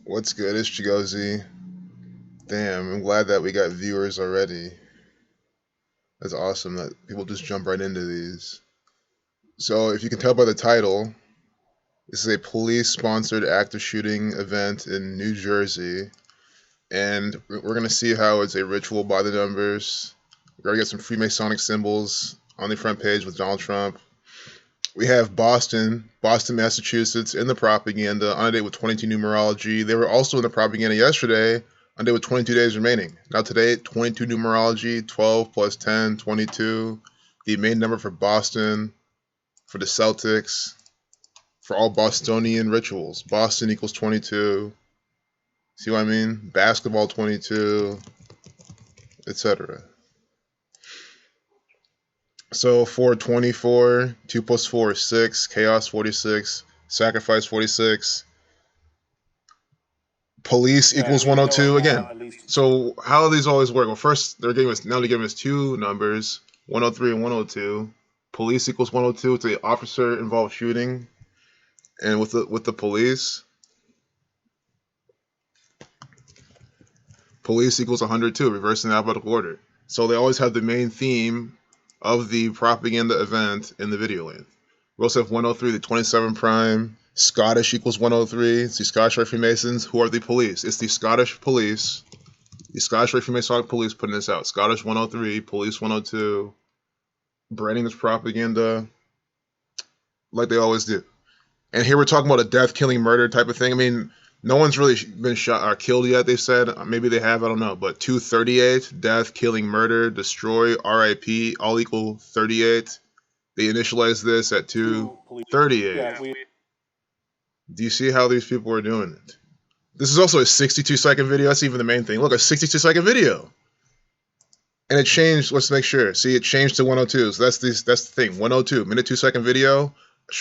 What's good? It's Chigozy. Damn, I'm glad that we got viewers already. That's awesome that people just jump right into these. So, if you can tell by the title, this is a police sponsored active shooting event in New Jersey. And we're going to see how it's a ritual by the numbers. We're going to get some Freemasonic symbols on the front page with Donald Trump. We have Boston, Massachusetts in the propaganda on a date with 22 numerology. They were also in the propaganda yesterday on a day with 22 days remaining. Now today, 22 numerology, 12 plus 10, 22. The main number for Boston, for the Celtics, for all Bostonian rituals. Boston equals 22. See what I mean? Basketball 22, etc. So 424, 2 plus 4 is 6, chaos 46, sacrifice 46, police equals 102 again. So how do these always work? Well, first they're giving us two numbers, 103 and 102. Police equals 102. It's an officer involved shooting, and with the police equals 102, reversing the alphabetical order. So they always have the main theme of the propaganda event in the video length. We also have 103, the 27 prime. Scottish equals 103. It's the Scottish Rite Freemasons. Who are the police? It's the Scottish police. The Scottish Rite Freemasonic police putting this out. Scottish 103, police 102. Branding this propaganda like they always do. And here we're talking about a death, killing, murder type of thing. I mean, no one's really been shot or killed yet, they said. Maybe they have, I don't know. But 238, death, killing, murder, destroy, RIP, all equal 38. They initialized this at 238. Do you see how these people are doing it? This is also a 62-second video. That's even the main thing. Look, a 62-second video. And it changed. Let's make sure. See, it changed to 102. So that's the thing. 102, minute 2-second video.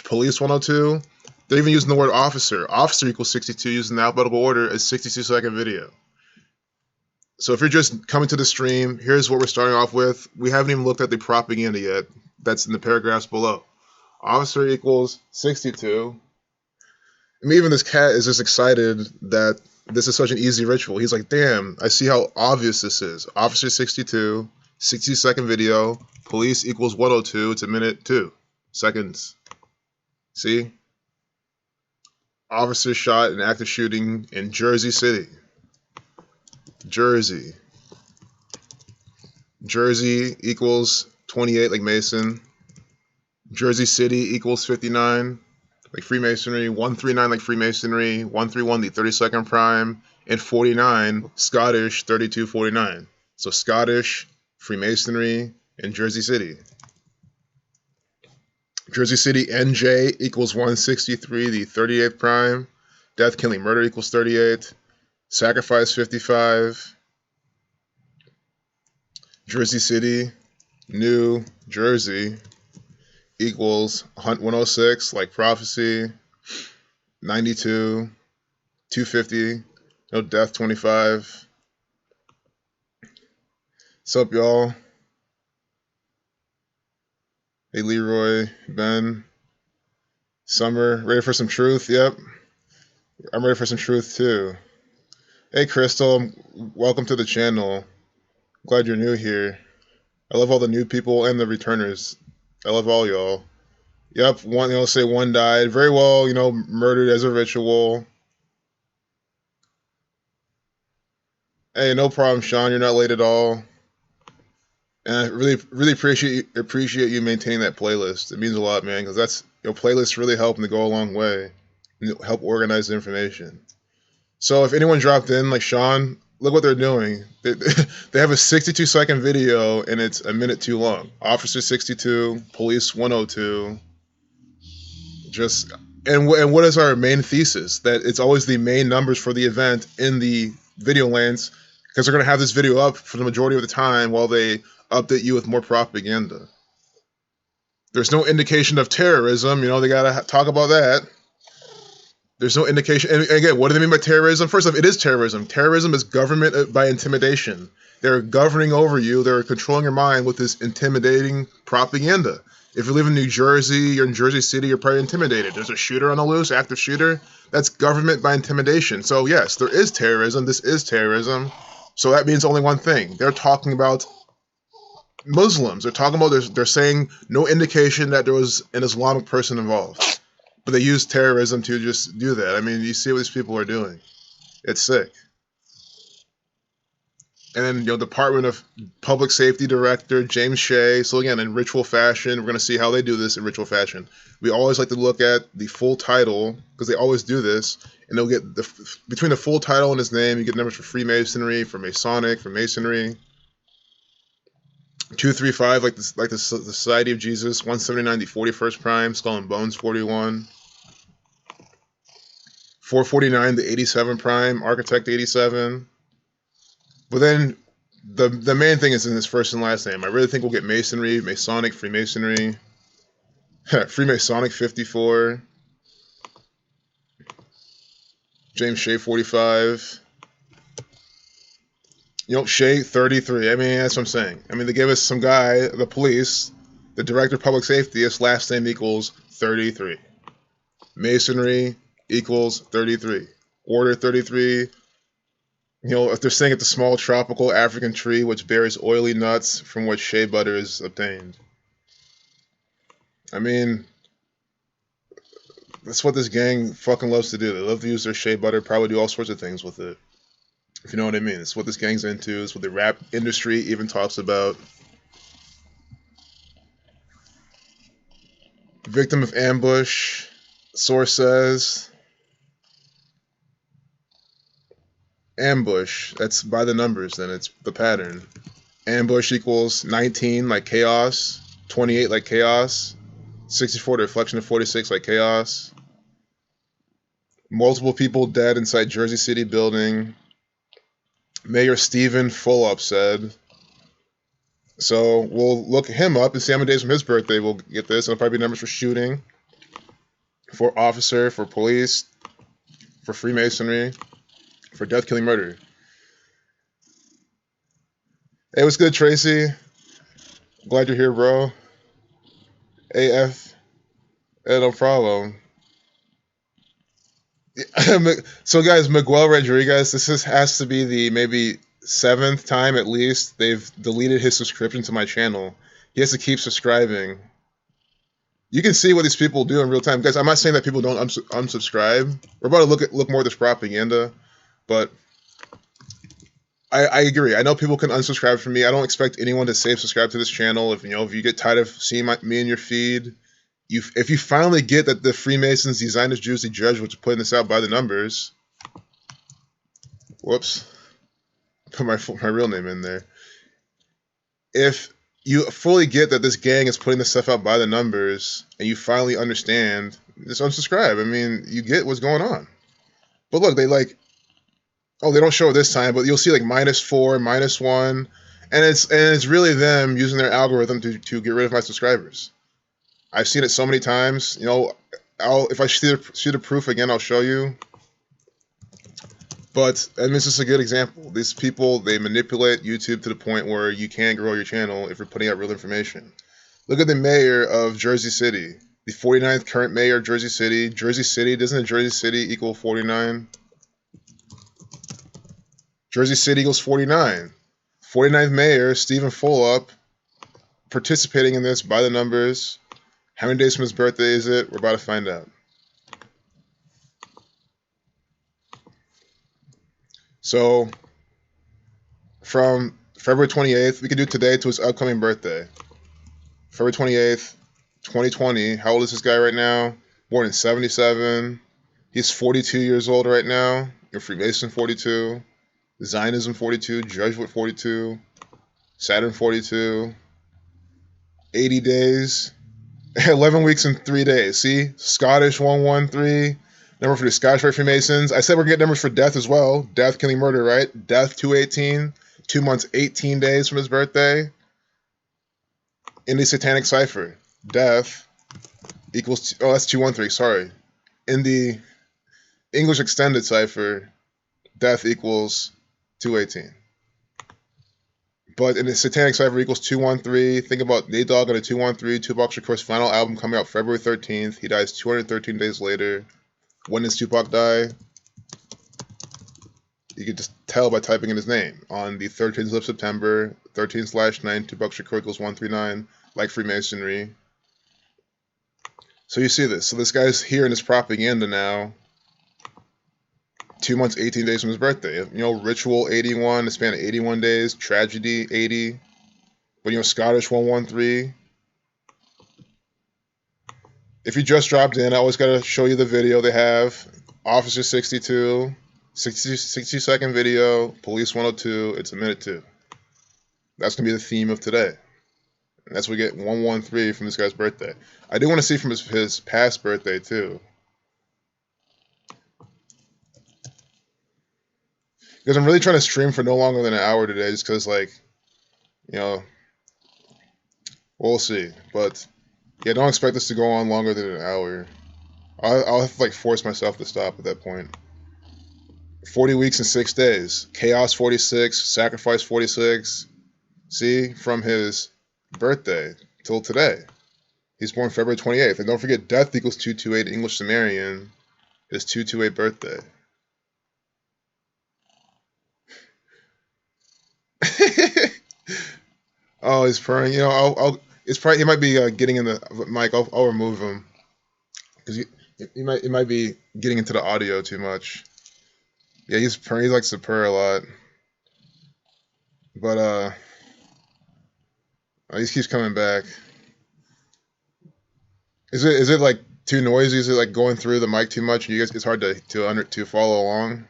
Police 102. They're even using the word officer. Officer equals 62 using the alphabetical order as 62-second video. So if you're just coming to the stream, here's what we're starting off with. We haven't even looked at the propaganda yet. That's in the paragraphs below. Officer equals 62. I mean, even this cat is just excited that this is such an easy ritual. He's like, damn, I see how obvious this is. Officer 62, 60-second video. Police equals 102. It's a minute 2 seconds. See? Officer shot in active shooting in Jersey City. Jersey equals 28 like Mason. Jersey City equals 59 like Freemasonry. 139 like Freemasonry. 131 the 32nd prime. And 49 Scottish 3249. So Scottish, Freemasonry, and Jersey City. Jersey City NJ equals 163 the 38th prime. Death, killing, murder equals 38. Sacrifice 55. Jersey City, New Jersey equals 106, like prophecy, 92, 250, no death 25. What's up, y'all? Hey, Leroy, Ben, Summer, ready for some truth? Yep, I'm ready for some truth too. Hey, Crystal, welcome to the channel. Glad you're new here. I love all the new people and the returners. I love all y'all. Yep, say one died. Very well, murdered as a ritual. Hey, no problem, Sean. You're not late at all. And I really appreciate you maintaining that playlist. It means a lot, man, because that's playlists really help to go a long way, help organize the information. So if anyone dropped in, like Sean, look what they're doing. They have a 62-second video, and it's a minute too long. Officer 62, police 102. And what is our main thesis? That it's always the main numbers for the event in the video lengths, because they're going to have this video up for the majority of the time while they update you with more propaganda. There's no indication of terrorism. They got to talk about that. There's no indication. And again, what do they mean by terrorism? First off, it is terrorism. Terrorism is government by intimidation. They're governing over you. They're controlling your mind with this intimidating propaganda. If you live in New Jersey, you're in Jersey City, you're probably intimidated. There's a shooter on the loose, active shooter. That's government by intimidation. So yes, there is terrorism. This is terrorism. So that means only one thing. They're talking about Muslims. They're talking about, they're saying no indication that there was an Islamic person involved. But they use terrorism to just do that. I mean, you see what these people are doing. It's sick. And then, Department of Public Safety Director James Shea. So again, in ritual fashion, we're going to see how they do this in ritual fashion. We always like to look at the full title, because they always do this, and they'll get between the full title and his name, you get numbers for Freemasonry, for Masonic, for Masonry. 235, like the Society of Jesus. 179, the 41st Prime, Skull and Bones 41. 449, the 87 Prime, Architect 87. But then the main thing is in his first and last name. I really think we'll get Masonry, Masonic, Freemasonry, Freemasonic 54, James Shea 45, Shea 33. I mean, that's what I'm saying. I mean, they gave us some guy, the police, the Director of Public Safety, his last name equals 33. Masonry equals 33. Order 33. If they're saying it's a small tropical African tree which bears oily nuts from which shea butter is obtained. I mean, that's what this gang fucking loves to do. They love to use their shea butter, probably do all sorts of things with it. If you know what I mean. It's what this gang's into. It's what the rap industry even talks about. Victim of ambush. Source says... Ambush, that's by the numbers, then it's the pattern. Ambush equals 19 like chaos, 28 like chaos, 64 the reflection of 46 like chaos. Multiple people dead inside Jersey City building. Mayor Stephen Fulop said. So we'll look him up and see how many days from his birthday we'll get this. It'll probably be numbers for shooting, for officer, for police, for Freemasonry, for death, killing, murder. Hey, what's good, Tracy? Glad you're here, bro. AF. No problem. So, guys, Miguel Rodriguez, has to be the maybe 7th time at least they've deleted his subscription to my channel. He has to keep subscribing. You can see what these people do in real time. Guys, I'm not saying that people don't unsubscribe. We're about to look more at this propaganda. But I agree. I know people can unsubscribe from me. I don't expect anyone to subscribe to this channel. If you get tired of seeing me in your feed, if you finally get that the Freemasons, the Zionist Jews, the Judge, which are putting this out by the numbers. Whoops. Put my real name in there. If you fully get that this gang is putting this stuff out by the numbers, and you finally understand, just unsubscribe. I mean, you get what's going on. But look, they don't show it this time, but you'll see like -4, -1, and it's really them using their algorithm to get rid of my subscribers. I've seen it so many times. If I see the proof again, I'll show you. But this is a good example. These people, they manipulate YouTube to the point where you can't grow your channel if you're putting out real information. Look at the mayor of Jersey City, the 49th current mayor of Jersey City. Jersey City, doesn't Jersey City equal 49? Jersey City equals 49. 49th mayor, Stephen Fulop, participating in this by the numbers. How many days from his birthday is it? We're about to find out. So, from February 28th, we can do today to his upcoming birthday. February 28th, 2020. How old is this guy right now? Born in 77. He's 42 years old right now. You're Freemason 42. Zionism 42, Jesuit 42, Saturn 42, 80 days, 11 weeks and 3 days. See? Scottish 113, number for the Scottish Rite Freemasons. I said we're going to get numbers for death as well. Death, killing, murder, right? Death 218, 2 months, 18 days from his birthday. In the Satanic Cipher, death equals, that's 213, sorry. In the English Extended Cipher, death equals 218. But in the Satanic Cipher equals 213. Think about Nate Dogg on a 213. Tupac Shakur's final album coming out February 13th. He dies 213 days later. When does Tupac die? You can just tell by typing in his name. On the 13th of September, 13/9, Tupac Shakur equals 139, like Freemasonry. So you see this. So this guy's hearing his propaganda now. 2 months, 18 days from his birthday. You know, Ritual 81, the span of 81 days. Tragedy 80. But you know, Scottish 113. If you just dropped in, I always gotta show you the video they have. Officer 62, 60-second video. Police 102. It's a minute 2. That's gonna be the theme of today. And that's what we get 113 from this guy's birthday. I do want to see from his past birthday too. Because I'm really trying to stream for no longer than an hour today, just because, like, you know, we'll see. But yeah, don't expect this to go on longer than an hour. I'll have to like force myself to stop at that point. 40 weeks and 6 days. Chaos 46, Sacrifice 46. See, from his birthday till today. He's born February 28th. And don't forget, death equals 228 English Sumerian. His 228 birthday. Oh, he's purring. You know, it's probably he might be getting in the mic. I'll remove him because he might be getting into the audio too much. Yeah, he's purring. He likes to purr a lot, but he keeps coming back. Is it like too noisy? Is it like going through the mic too much? You guys, it's hard to follow along.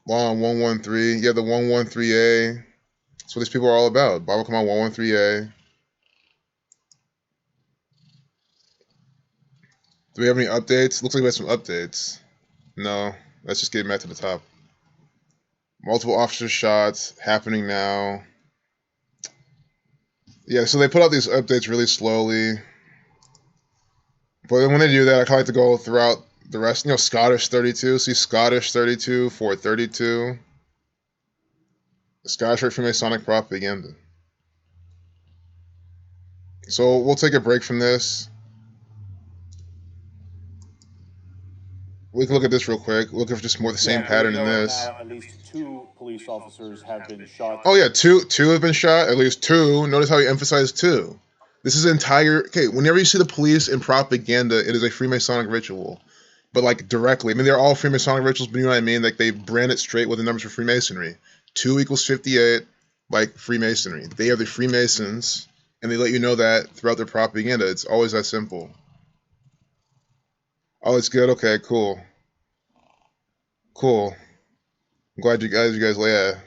Long 113. Yeah, the 113A. That's what these people are all about. Bible Come On 113A. Do we have any updates? Looks like we have some updates. No, let's just get back to the top. Multiple officer shots happening now. Yeah, so they put out these updates really slowly. But when they do that, I kind of like to go throughout the rest. You know, Scottish 32. See, Scottish 32, 432. Scottish Rite Freemasonic propaganda. So we'll take a break from this. We can look at this real quick. Look if just more the same pattern in this. At least 2 police officers have been shot. Oh yeah, two have been shot. At least 2. Notice how he emphasized 2. This is okay. Whenever you see the police in propaganda, it is a Freemasonic ritual, but like directly. I mean, they're all Freemasonic rituals, but you know what I mean. Like they brand it straight with the numbers for Freemasonry. 2 equals 58, like Freemasonry. They are the Freemasons, and they let you know that throughout their propaganda. It's always that simple. Oh, it's good. Okay, cool. Cool. I'm glad you guys, yeah.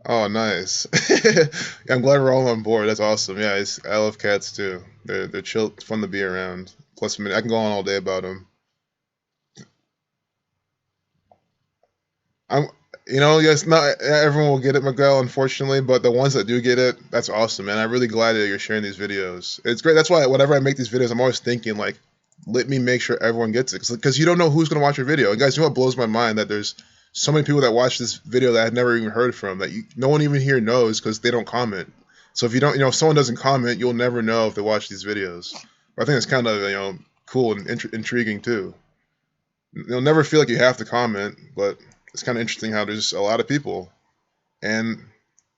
Oh, nice. Yeah, I'm glad we're all on board. That's awesome. Yeah, I love cats too. They're chill. It's fun to be around. Plus, I can go on all day about them. Yes, not everyone will get it, Miguel, unfortunately, but the ones that do get it, that's awesome, man. I'm really glad that you're sharing these videos. It's great. That's why whenever I make these videos, I'm always thinking like, let me make sure everyone gets it, because you don't know who's gonna watch your video. And guys, you know what blows my mind? That there's so many people that watch this video that I've never even heard from, that no one even here knows because they don't comment. So if you don't, if someone doesn't comment, you'll never know if they watch these videos. But I think it's kind of cool and intriguing too. You'll never feel like you have to comment, but it's kind of interesting how there's a lot of people, and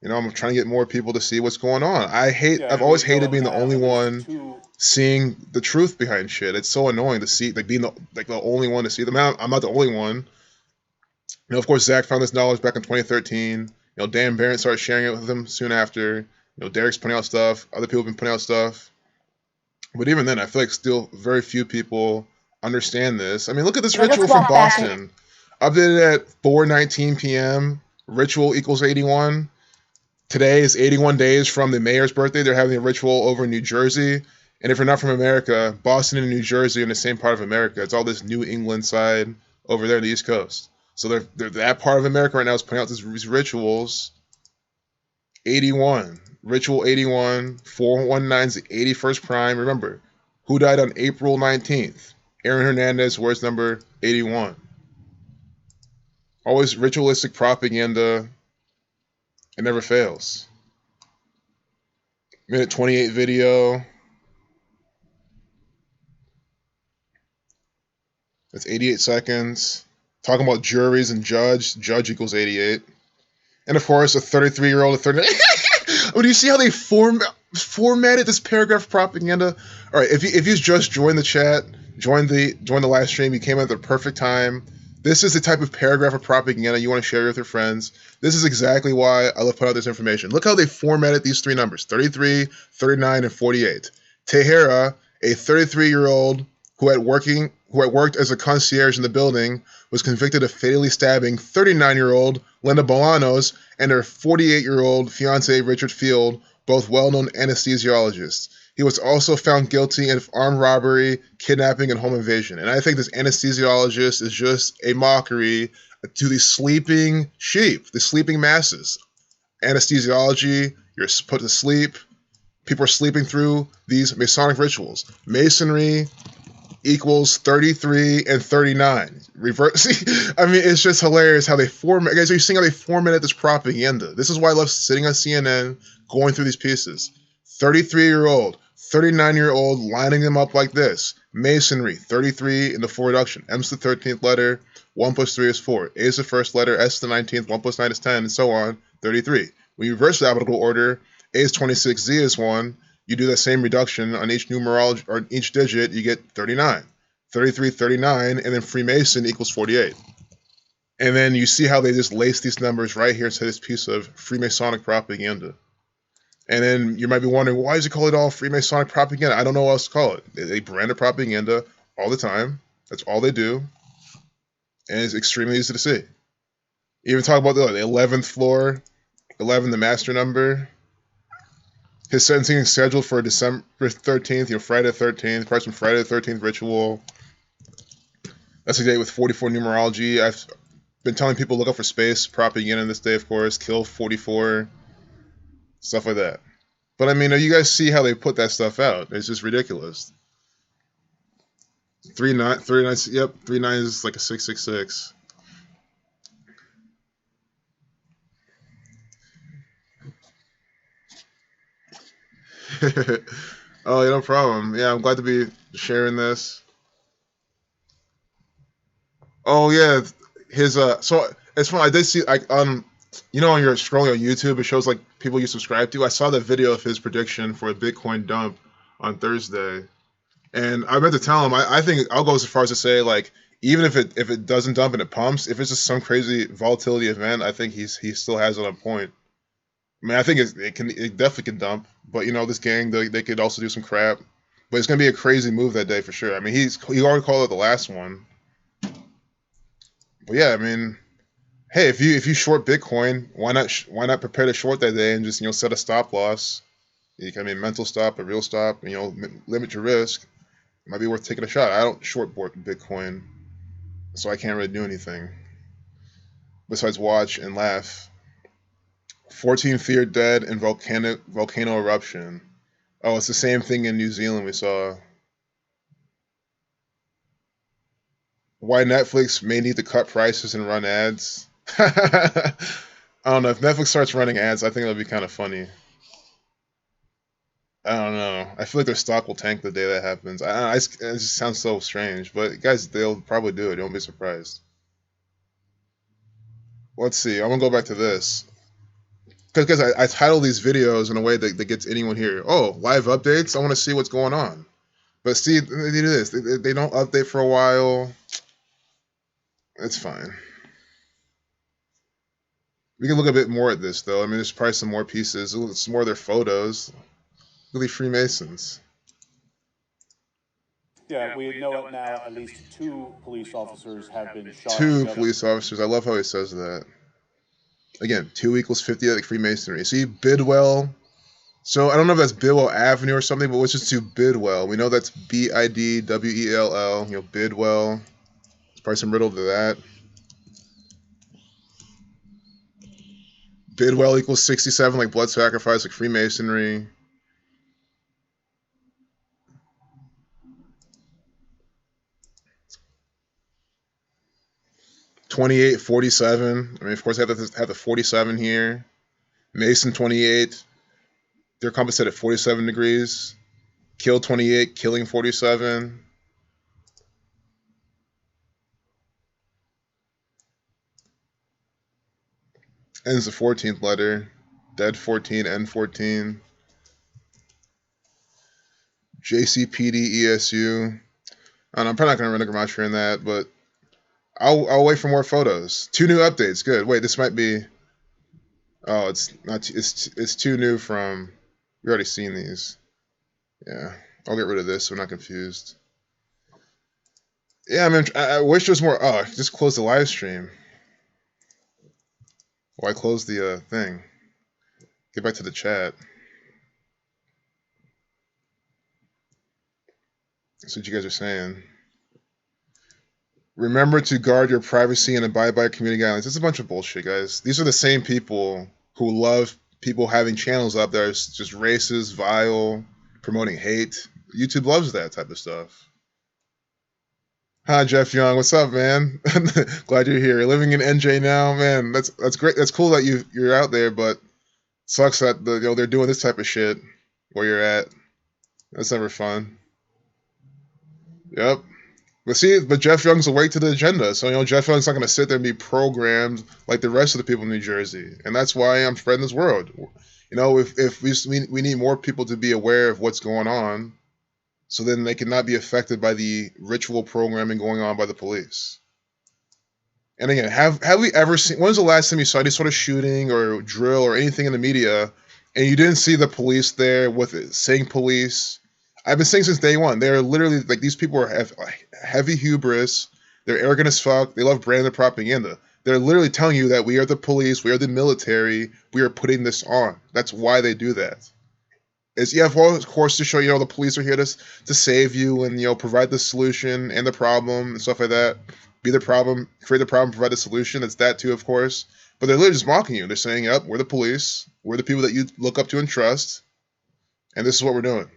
I'm trying to get more people to see what's going on. I've always hated being the only one seeing the truth behind shit. It's so annoying to see, like, being the only one to see them. I'm not the only one. Of course, Zach found this knowledge back in 2013. Dan Barrett started sharing it with him soon after. Derek's putting out stuff. Other people have been putting out stuff. But even then, I feel like still very few people understand this. I mean, look at this ritual from Boston. Updated at 4:19 p.m. Ritual equals 81. Today is 81 days from the mayor's birthday. They're having a ritual over in New Jersey. And if you're not from America, Boston and New Jersey are in the same part of America. It's all this New England side over there on the East Coast. So they're that part of America right now is putting out these rituals. 81. Ritual 81. 419 is the 81st prime. Remember, who died on April 19th? Aaron Hernandez, where's number 81? Always ritualistic propaganda. It never fails. Minute 28 video. That's 88 seconds. Talking about juries and judge equals 88. And of course, a 33-year-old, a 30. Oh, do you see how they formatted this paragraph of propaganda? All right, if you just joined the chat, joined the live stream, you came at the perfect time. This is the type of paragraph of propaganda you want to share with your friends. This is exactly why I love putting out this information. Look how they formatted these three numbers: 33, 39, and 48. Tehera, a 33-year-old who had worked as a concierge in the building, was convicted of fatally stabbing 39-year-old Linda Bolanos and her 48-year-old fiancé Richard Field, both well-known anesthesiologists. He was also found guilty of armed robbery, kidnapping, and home invasion. And I think this anesthesiologist is just a mockery to the sleeping sheep, the sleeping masses. Anesthesiology, you're put to sleep. People are sleeping through these Masonic rituals. Masonry equals 33 and 39. Reverse. I mean, it's just hilarious how they format. Guys, are you seeing how they formatted this propaganda? This is why I love sitting on CNN, going through these pieces. 33-year-old, 39-year-old, lining them up like this. Masonry, 33 in the full reduction. M's the 13th letter. 1 plus 3 is 4. A is the first letter. S the 19th. 1 plus 9 is 10, and so on. 33. When you reverse the alphabetical order, A is 26. Z is 1. You do that same reduction on each numerology or each digit, you get 39. 33, 39, and then Freemason equals 48. And then you see how they just lace these numbers right here to this piece of Freemasonic propaganda. And then you might be wondering, why does he call it all Freemasonic propaganda? I don't know what else to call it. They brand the propaganda all the time. That's all they do. And it's extremely easy to see. Even talk about the 11th floor, 11, the master number. His sentencing is scheduled for December 13th, Friday the 13th. Person Friday the 13th ritual. That's the date with 44 numerology. I've been telling people look up for space propaganda this day, of course. Kill 44. Stuff like that. But I mean, you guys see how they put that stuff out. It's just ridiculous. 39, yep, 39 is like a 666. Oh, yeah, no problem. Yeah, I'm glad to be sharing this. Oh yeah, his so it's fun. I did see like you know when you're scrolling on YouTube, it shows like people you subscribe to. I saw the video of his prediction for a Bitcoin dump on Thursday, and I meant to tell him I think I'll go as far as to say like even if it doesn't dump and it pumps, if it's just some crazy volatility event, I think he still has it on point. I mean, I think it definitely can dump, but you know this gang they could also do some crap, but it's gonna be a crazy move that day for sure. I mean he already called it the last one, but yeah, I mean. Hey, if you short Bitcoin, why not prepare to short that day and just set a stop loss? You can, I mean, mental stop, a real stop, limit your risk. It might be worth taking a shot. I don't short Bitcoin, so I can't really do anything besides watch and laugh. 14 feared dead in volcano eruption. Oh, it's the same thing in New Zealand we saw. Why Netflix may need to cut prices and run ads. I don't know. If Netflix starts running ads, I think it'll be kind of funny. I don't know. I feel like their stock will tank the day that happens. It just sounds so strange, but guys, they'll probably do it. Don't be surprised. Let's see. I'm gonna go back to this because I title these videos in a way that gets anyone here. Oh, live updates. I want to see what's going on. But see, they do this. They don't update for a while. It's fine. We can look a bit more at this though. I mean, there's probably some more pieces. It's more of their photos. Look at these Freemasons. Yeah, we know it now. At least 2 police officers have been shot. 2 police officers. I love how he says that. Again, 2 equals 50 like Freemasonry. See, Bidwell. So I don't know if that's Bidwell Avenue or something, but let's just do Bidwell. We know that's Bidwell. Bidwell. There's probably some riddle to that. Bidwell equals 67 like blood sacrifice like Freemasonry. $28.47. I mean, of course, I have the 47 here. Mason 28, their compass set at 47 degrees. Kill 28, killing 47. Ends the 14th letter. Dead 14, N 14. JCPD ESU. I don't know, I'm probably not going to run a gematria in that, but I'll wait for more photos. 2 new updates. Good. Wait, this might be... Oh, it's not. It's 2 new from... We already seen these. Yeah. I'll get rid of this so we're not confused. Yeah, I mean, I wish there was more... Oh, just close the live stream. Well, I closed the thing. Get back to the chat. That's what you guys are saying. Remember to guard your privacy and abide by community guidelines. It's a bunch of bullshit, guys. These are the same people who love people having channels up there just racist, vile, promoting hate. YouTube loves that type of stuff. Hi, Jeff Young. What's up, man? Glad you're here. You're living in NJ now, man. That's great. That's cool that you're out there, but sucks that they're doing this type of shit where you're at. That's never fun. Yep. But Jeff Young's awake to the agenda. So, Jeff Young's not going to sit there and be programmed like the rest of the people in New Jersey. And that's why I'm spreading this word. If we need more people to be aware of what's going on, so then they cannot be affected by the ritual programming going on by the police. And again, have we ever seen, when was the last time you saw any sort of shooting or drill or anything in the media, and you didn't see the police there with it, saying police? I've been saying since day one, they're literally, like, these people have heavy hubris, they're arrogant as fuck, they love branded propaganda. They're literally telling you that we are the police, we are the military, we are putting this on. That's why they do that. Of course, to show, the police are here to save you and, provide the solution and the problem and stuff like that. Be the problem, create the problem, provide the solution. It's that too, of course. But they're literally just mocking you. They're saying, yep, we're the police. We're the people that you look up to and trust. And this is what we're doing.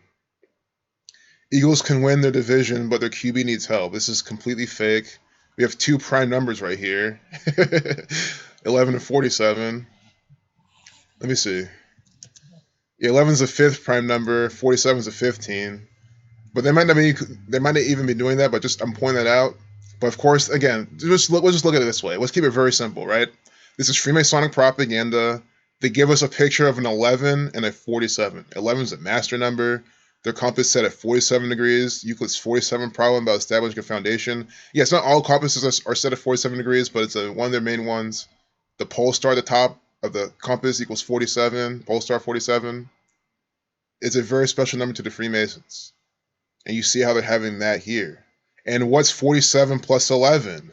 Eagles can win their division, but their QB needs help. This is completely fake. We have 2 prime numbers right here. 11 and 47. Let me see. 11 is the 5th prime number. 47 is the 15. But they might not even be doing that. But I'm pointing that out. But of course, again, we'll just look at it this way. Let's keep it very simple, right? This is Freemasonic propaganda. They give us a picture of an 11 and a 47. 11 is a master number. Their compass set at 47 degrees. Euclid's 47 problem about establishing a foundation. Yes, not all compasses are set at 47 degrees, but it's one of their main ones. The pole star at the top of the compass equals 47. Pole star 47. It's a very special number to the Freemasons. And you see how they're having that here. And what's 47 plus 11?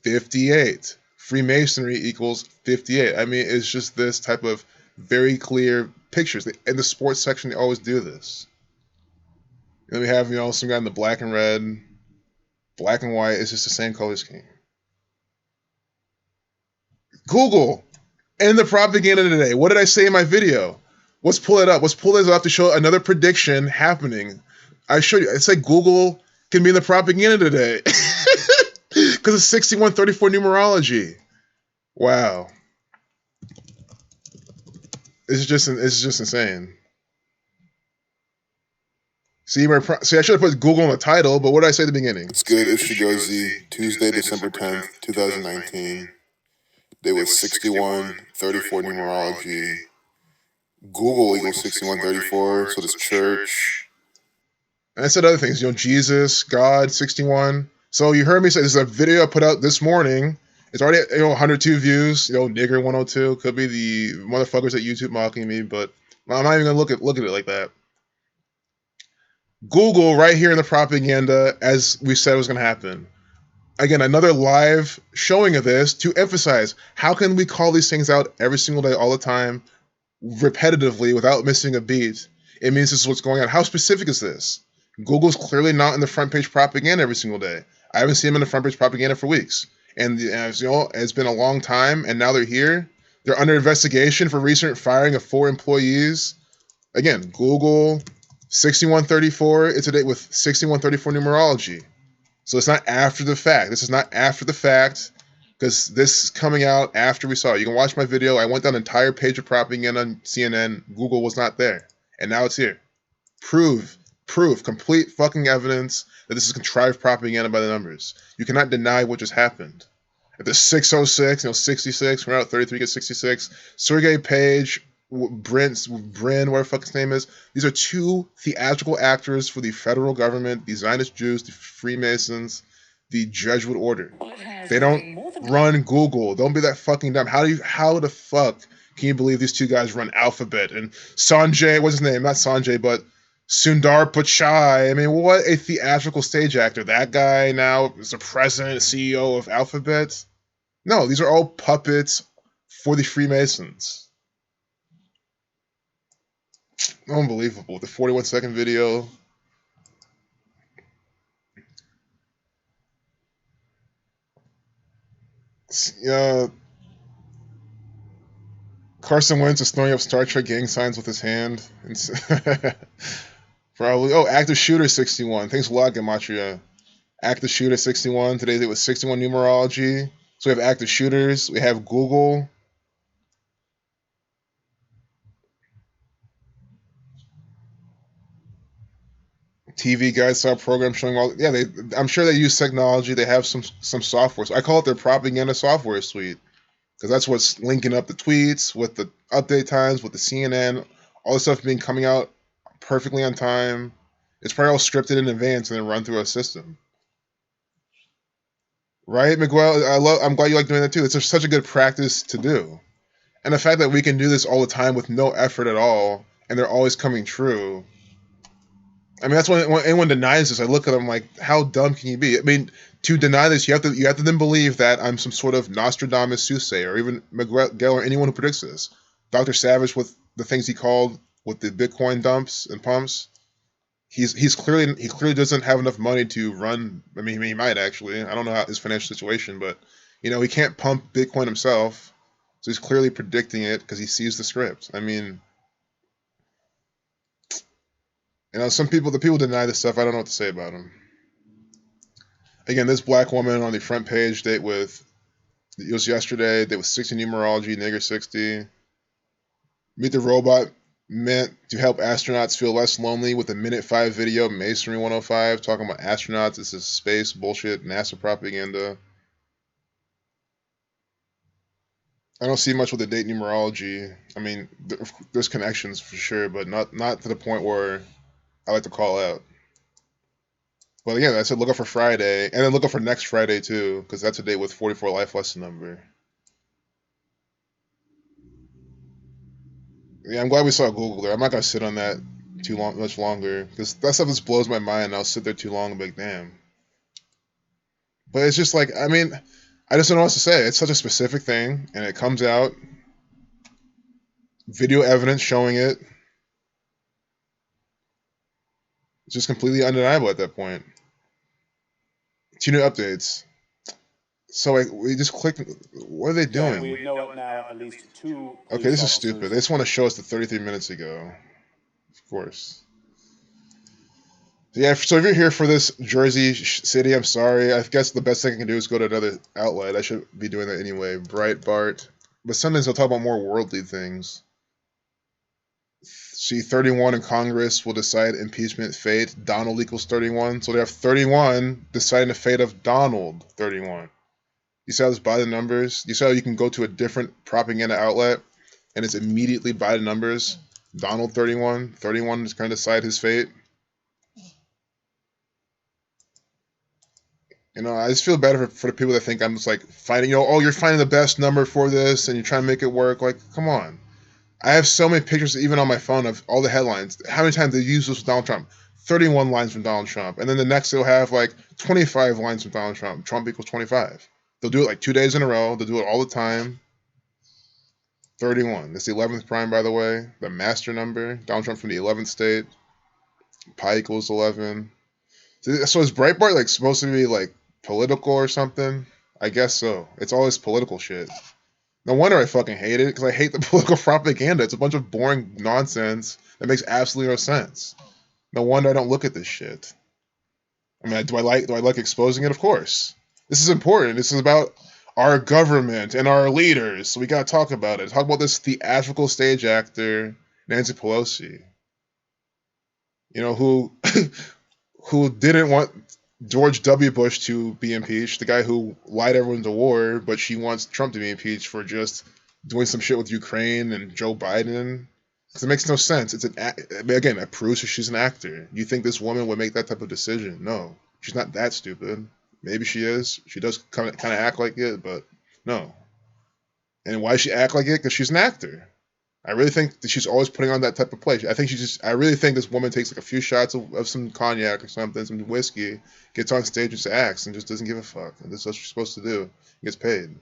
58. Freemasonry equals 58. I mean, it's just this type of very clear pictures. In the sports section, they always do this. And then we have, some guy in the black and red, black and white. It's just the same color scheme. Google, and the propaganda today. What did I say in my video? Let's pull it up. Let's pull this up to show another prediction happening. I showed you. It's like Google can be in the propaganda today. Because of 6134 numerology. Wow. It's just insane. See, I should have put Google in the title, but what did I say at the beginning? It's good. It's Shigozi, Tuesday, December 10th, 2019. There was 6134 numerology. Google equals 6134, so does church. And I said other things, Jesus, God, 61. So you heard me say this is a video I put out this morning. It's already at 102 views. Nigger 102 could be the motherfuckers at YouTube mocking me, but I'm not even gonna look at it like that. Google right here in the propaganda, as we said was gonna happen. Again, another live showing of this to emphasize how can we call these things out every single day, all the time, repetitively, without missing a beat. It means this is what's going on. How specific is this? Google's clearly not in the front page propaganda every single day. I haven't seen them in the front page propaganda for weeks. And as it's been a long time, and now they're here. They're under investigation for recent firing of 4 employees. Again, Google, 6134, it's a date with 6134 numerology. So it's not after the fact. This is not after the fact. because this is coming out after we saw it. You can watch my video. I went down an entire page of propaganda on CNN. Google was not there, and now it's here. Proof, complete fucking evidence that this is contrived propaganda by the numbers. You cannot deny what just happened. At the 606, 66, we're out 33, get 66. Sergey Page, Bryn, whatever the fuck his name is. These are two theatrical actors for the federal government, the Zionist Jews, the Freemasons, the Jesuit order. They don't run Google. Don't be that fucking dumb. How the fuck can you believe these two guys run Alphabet? And Sanjay, what's his name? Not Sanjay, but Sundar Pichai. I mean, what a theatrical stage actor. That guy now is the president, CEO of Alphabet. No, these are all puppets for the Freemasons. Unbelievable. The 41-second video. Carson Wentz is throwing up Star Trek gang signs with his hand. Probably. Oh, active shooter 61. Thanks a lot, Gematria. Active shooter 61. Today it was 61 numerology. So we have active shooters. We have Google. TV guys saw a program showing all. Yeah, I'm sure they use technology. They have some software. So I call it their propaganda software suite because that's what's linking up the tweets with the update times with the CNN. All the stuff being coming out perfectly on time. It's probably all scripted in advance and then run through a system. Right, Miguel? I'm glad you like doing that too. It's such a good practice to do. And the fact that we can do this all the time with no effort at all, and they're always coming true. I mean, that's when anyone denies this, I look at them like, how dumb can you be? I mean, to deny this, you have to then believe that I'm some sort of Nostradamus soothsayer, or even Miguel or anyone who predicts this. Dr. Savage with the things he called with the Bitcoin dumps and pumps. He clearly doesn't have enough money to run. I mean, he might actually. I don't know his financial situation, but he can't pump Bitcoin himself, so he's clearly predicting it because he sees the script. I mean, the people deny this stuff. I don't know what to say about them. Again, this black woman on the front page, it was yesterday. Date with 60 numerology, nigger 60. Meet the Robot meant to help astronauts feel less lonely with a minute 5 video, Masonry 105, talking about astronauts. This is space bullshit, NASA propaganda. I don't see much with the date numerology. I mean, there's connections for sure, but not to the point where I like to call out. But again, I said look up for Friday, and then look up for next Friday too, because that's a date with 44 life lesson number. Yeah, I'm glad we saw Google there. I'm not gonna sit on that much longer, because that stuff just blows my mind. I'll sit there too long and be like, damn. But it's just like, I mean, I just don't know what to say. It's such a specific thing, and it comes out. Video evidence showing it. It's just completely undeniable at that point. 2 new updates. So we just clicked. What are they doing? We know it now. At least 2. Okay, this is stupid. They just want to show us the 33 minutes ago. Of course. Yeah, so if you're here for this Jersey City, I'm sorry. I guess the best thing I can do is go to another outlet. I should be doing that anyway. Breitbart. But sometimes they'll talk about more worldly things. See, 31 in Congress will decide impeachment fate. Donald equals 31. So they have 31 deciding the fate of Donald 31. You see how this by the numbers? You see how you can go to a different propaganda outlet and it's immediately by the numbers? Donald 31. 31 is going to decide his fate. I just feel better for the people that think I'm just like finding, you're finding the best number for this and you're trying to make it work. Like, come on. I have so many pictures, even on my phone, of all the headlines. How many times they use this with Donald Trump? 31 lines from Donald Trump. And then the next they'll have like 25 lines from Donald Trump. Trump equals 25. They'll do it like 2 days in a row. They'll do it all the time. 31. That's the 11th prime, by the way. The master number. Donald Trump from the 11th state. Pi equals 11. So is Breitbart like supposed to be like political or something? I guess so. It's all this political shit. No wonder I fucking hate it, because I hate the political propaganda. It's a bunch of boring nonsense that makes absolutely no sense. No wonder I don't look at this shit. I mean, do I like exposing it? Of course. This is important. This is about our government and our leaders. So we gotta talk about it. Talk about this theatrical stage actor, Nancy Pelosi. You know, who who didn't want George W. Bush to be impeached, the guy who lied everyone to war, but she wants Trump to be impeached for just doing some shit with Ukraine and Joe Biden. Because it makes no sense. Again, that proves that she's an actor. You think this woman would make that type of decision? No, she's not that stupid. Maybe she is. She does kind of act like it, but no. And why does she act like it? Because she's an actor. I really think that she's always putting on that type of play. I really think this woman takes like a few shots of some cognac or something, some whiskey, gets on stage and acts, and just doesn't give a fuck. And this is what she's supposed to do. Gets paid.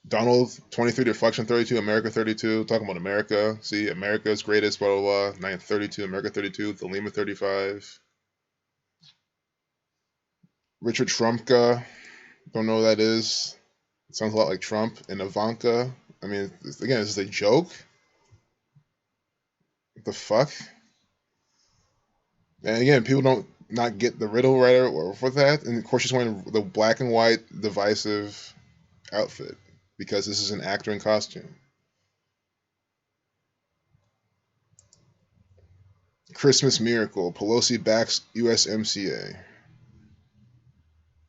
Donald 23, Deflection 32, America 32, talking about America. See, America's greatest, blah, blah, blah. 9th 32, America 32, the Lima 35. Richard Trumka, don't know who that is. It sounds a lot like Trump. And Ivanka. I mean, again, is this a joke? What the fuck? And again, people don't not get the riddle right or for that. And of course, she's wearing the black and white divisive outfit because this is an actor in costume. Christmas Miracle. Pelosi backs USMCA.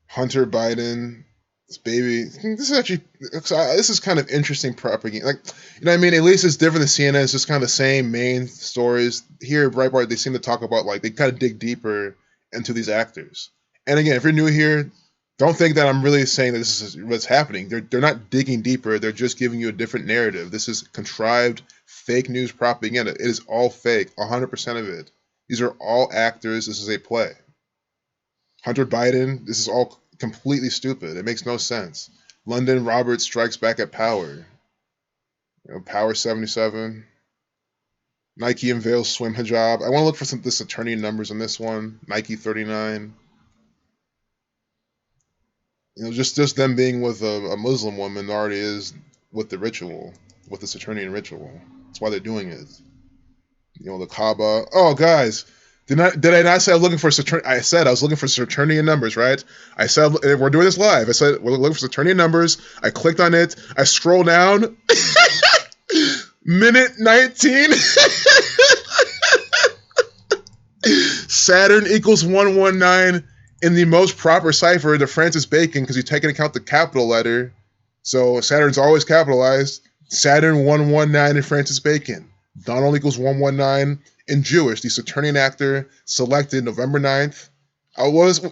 Hunter Biden. This baby. This is kind of interesting propaganda. Like, you know what I mean? At least it's different than CNN. It's just kind of the same main stories. Here at Breitbart, they seem to talk about, like, they kind of dig deeper into these actors. And again, if you're new here, don't think that I'm really saying that this is what's happening. They're not digging deeper. They're just giving you a different narrative. This is contrived fake news propaganda. It is all fake, 100% of it. These are all actors. This is a play. Hunter Biden, this is all completely stupid. It makes no sense. London Roberts strikes back at Power. Power 77. Nike unveils swim hijab. I want to look for this attorney numbers on this one. Nike 39. Just them being with a Muslim woman already is with the ritual, with this attorney ritual. That's why they're doing it. The Kaaba. Oh, guys. Did I not say I was looking for Saturnian? I said I was looking for Saturnian numbers, right? I said we're doing this live. I said we're looking for Saturnian numbers. I clicked on it. I scroll down. Minute 19. Saturn equals 119 in the most proper cipher to Francis Bacon because you take into account the capital letter. So Saturn's always capitalized. Saturn 119 in Francis Bacon. Donald equals 119. In Jewish, the Saturnian actor selected November 9th.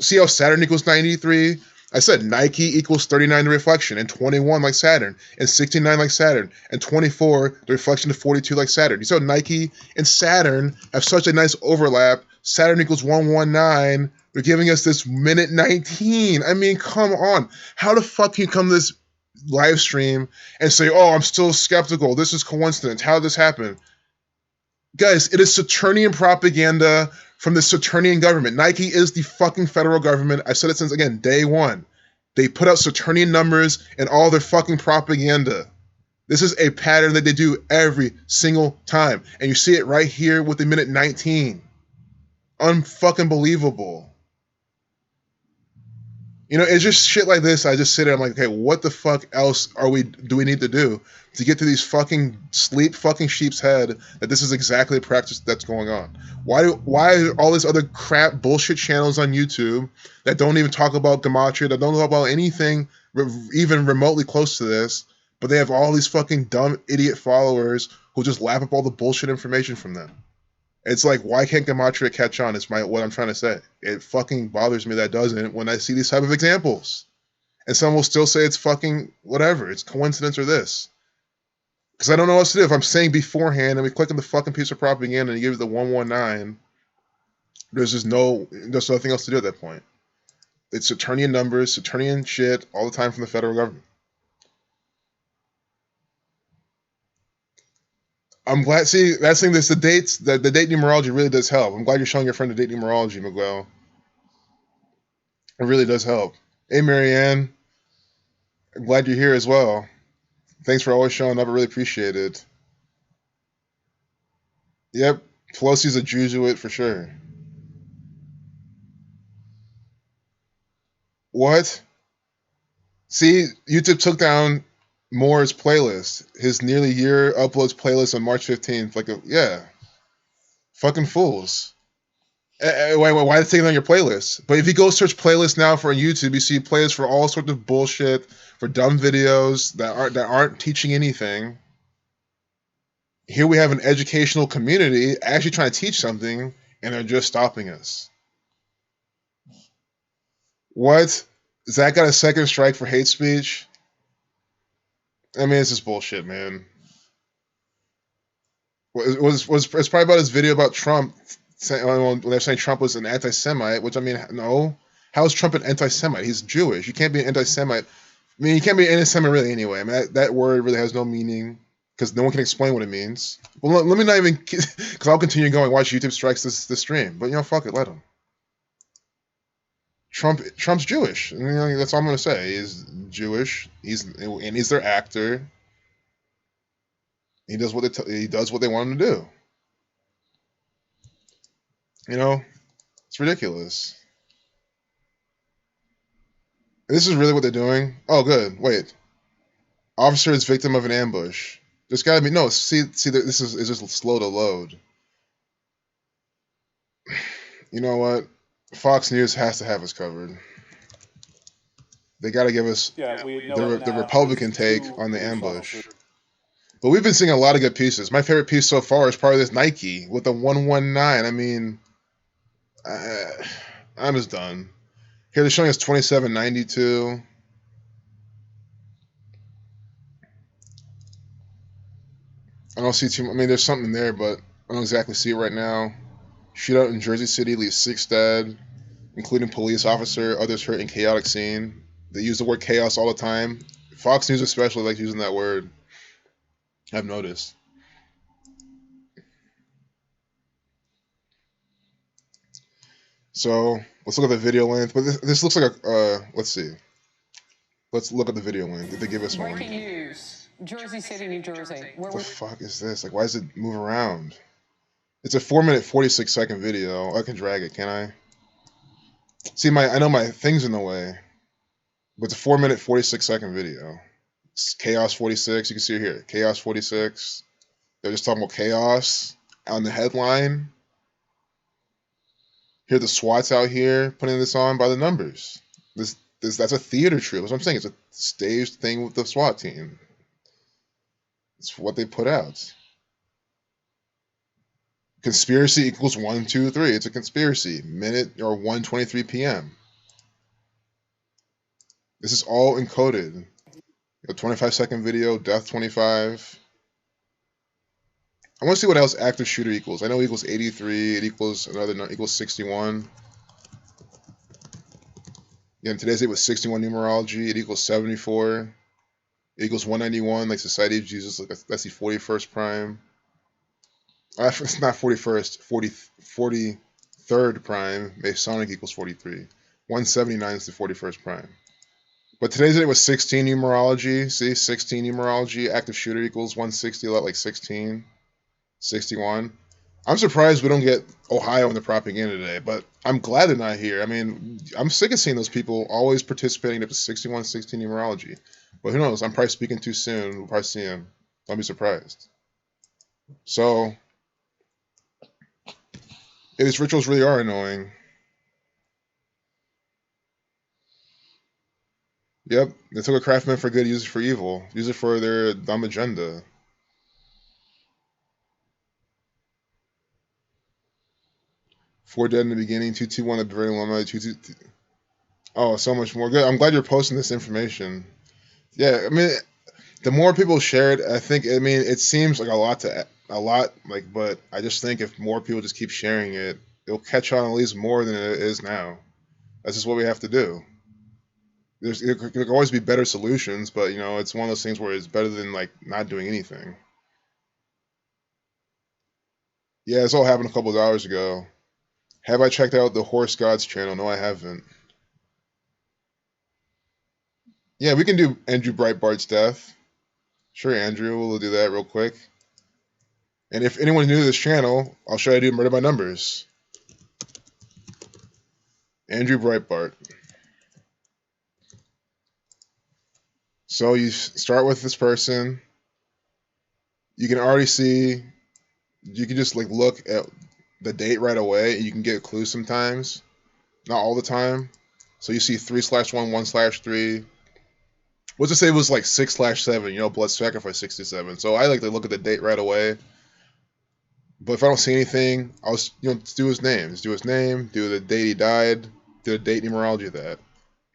See how Saturn equals 93? I said Nike equals 39 the reflection, and 21 like Saturn, and 69 like Saturn, and 24 the reflection to 42 like Saturn. You saw Nike and Saturn have such a nice overlap. Saturn equals 119. They're giving us this minute 19. I mean, come on. How the fuck can you come to this live stream and say, oh, I'm still skeptical. This is coincidence. How did this happen? Guys, it is Saturnian propaganda from the Saturnian government. Nike is the fucking federal government. I've said it since, again, day one. They put out Saturnian numbers in all their fucking propaganda. This is a pattern that they do every single time. And you see it right here with the minute 19. Unfucking believable. It's just shit like this. I just sit there, I'm like, okay, what the fuck else do we need to do to get to these fucking fucking sheep's head that this is exactly the practice that's going on? Why are all these other crap bullshit channels on YouTube that don't even talk about gematria, that don't talk about anything even remotely close to this, but they have all these fucking dumb idiot followers who just lap up all the bullshit information from them? It's like, why can't gematria catch on? Is what I'm trying to say. It fucking bothers me that it doesn't when I see these type of examples. And some will still say it's fucking whatever. It's coincidence or this. Because I don't know what else to do. If I'm saying beforehand and we click on the fucking piece of propaganda and you give it the 119, there's nothing else to do at that point. It's Saturnian numbers, Saturnian shit all the time from the federal government. I'm glad. See, that's the thing. The dates. The date numerology really does help. I'm glad you're showing your friend the date numerology, Miguel. It really does help. Hey, Marianne. I'm glad you're here as well. Thanks for always showing up. I really appreciate it. Yep, Pelosi's a Jesuit for sure. What? See, YouTube took down Moore's playlist, his nearly year uploads playlist on March 15th. Like, yeah, fucking fools. Why are they taking on your playlist? But if you go search playlists now for on YouTube, you see playlists for all sorts of bullshit, for dumb videos that aren't teaching anything. Here we have an educational community actually trying to teach something, and they're just stopping us. What? Zach got a second strike for hate speech? I mean, it's just bullshit, man. It's probably about his video about Trump. When they're saying Trump was an anti-Semite, which I mean, no. How is Trump an anti-Semite? He's Jewish. You can't be an anti-Semite. I mean, you can't be an anti-Semite really anyway. I mean, that word really has no meaning because no one can explain what it means. Well, let me not even, because I'll continue going. Watch YouTube strikes this stream, but fuck it, let him. Trump's Jewish. I mean, that's all I'm gonna say. He's Jewish. He's their actor. He does what they want him to do. It's ridiculous. This is really what they're doing. Oh, good. Wait, officer is victim of an ambush. There's gotta be no. See. This is just slow to load. You know what? Fox News has to have us covered. They got to give us the Republican take on the ambush. But we've been seeing a lot of good pieces. My favorite piece so far is probably this Nike with the 119. I mean, I'm just done. Here they're showing us 2792. I don't see too much. I mean, there's something there, but I don't exactly see it right now. Shootout in Jersey City leaves 6 dead, including police officer, others hurt in chaotic scene. They use the word chaos all the time. Fox News especially likes using that word. I've noticed. So let's look at the video length. But this looks like a. Let's see. Let's look at the video length. Did they give us Breaking news. Jersey City, New Jersey. What the fuck is this? Like, why does it move around? It's a 4-minute, 46-second video. I can drag it, can I? See, I know my thing's in the way. But it's a 4-minute, 46-second video. It's Chaos 46. You can see it here. Chaos 46. They're just talking about chaos on the headline. Here, the SWAT's out here putting this on by the numbers. That's a theater troupe. That's what I'm saying. It's a staged thing with the SWAT team. It's what they put out. Conspiracy equals 1, 2, 3. It's a conspiracy. Minute or 1:23 p.m. This is all encoded. A 25-second video, death 25. I want to see what else active shooter equals. I know it equals 83. It equals equals 61. Yeah, in today's date with 61 numerology, it equals 74. It equals 191, like Society of Jesus. Like that's the 41st prime. It's not 41st, 43rd prime. Masonic equals 43. 179 is the 41st prime. But today's date was 16 numerology. See, 16 numerology. Active shooter equals 160, like 16. 61. I'm surprised we don't get Ohio in the propaganda today, but I'm glad they're not here. I mean, I'm sick of seeing those people always participating in 61, 16 numerology. But who knows? I'm probably speaking too soon. We'll probably see him. Don't be surprised. So, these rituals really are annoying. Yep, they took a craftsman for good, use it for evil. Use it for their dumb agenda. Four dead in the beginning, 221 at the very low, 222. Oh, so much more. Good. I'm glad you're posting this information. Yeah, I mean, the more people share it, I think. I mean, it seems like a lot. Like, but I just think if more people just keep sharing it, it'll catch on at least more than it is now. That's just what we have to do. There could always be better solutions, but it's one of those things where it's better than like not doing anything. Yeah, this all happened a couple of hours ago. Have I checked out the Horse Gods channel? No, I haven't. Yeah, we can do Andrew Breitbart's death. Sure, Andrew, we'll do that real quick. And if anyone's new to this channel, I'll show you how to do murder by numbers. Andrew Breitbart. So you start with this person. You can already see. You can just like look at the date right away, and you can get clues sometimes. Not all the time. So you see 3/1, 1/3. Let's just say it was like 6/7. Blood sacrifice 67. So I like to look at the date right away. But if I don't see anything, I'll just do his name. Just do his name, do the date he died, do the date numerology of that.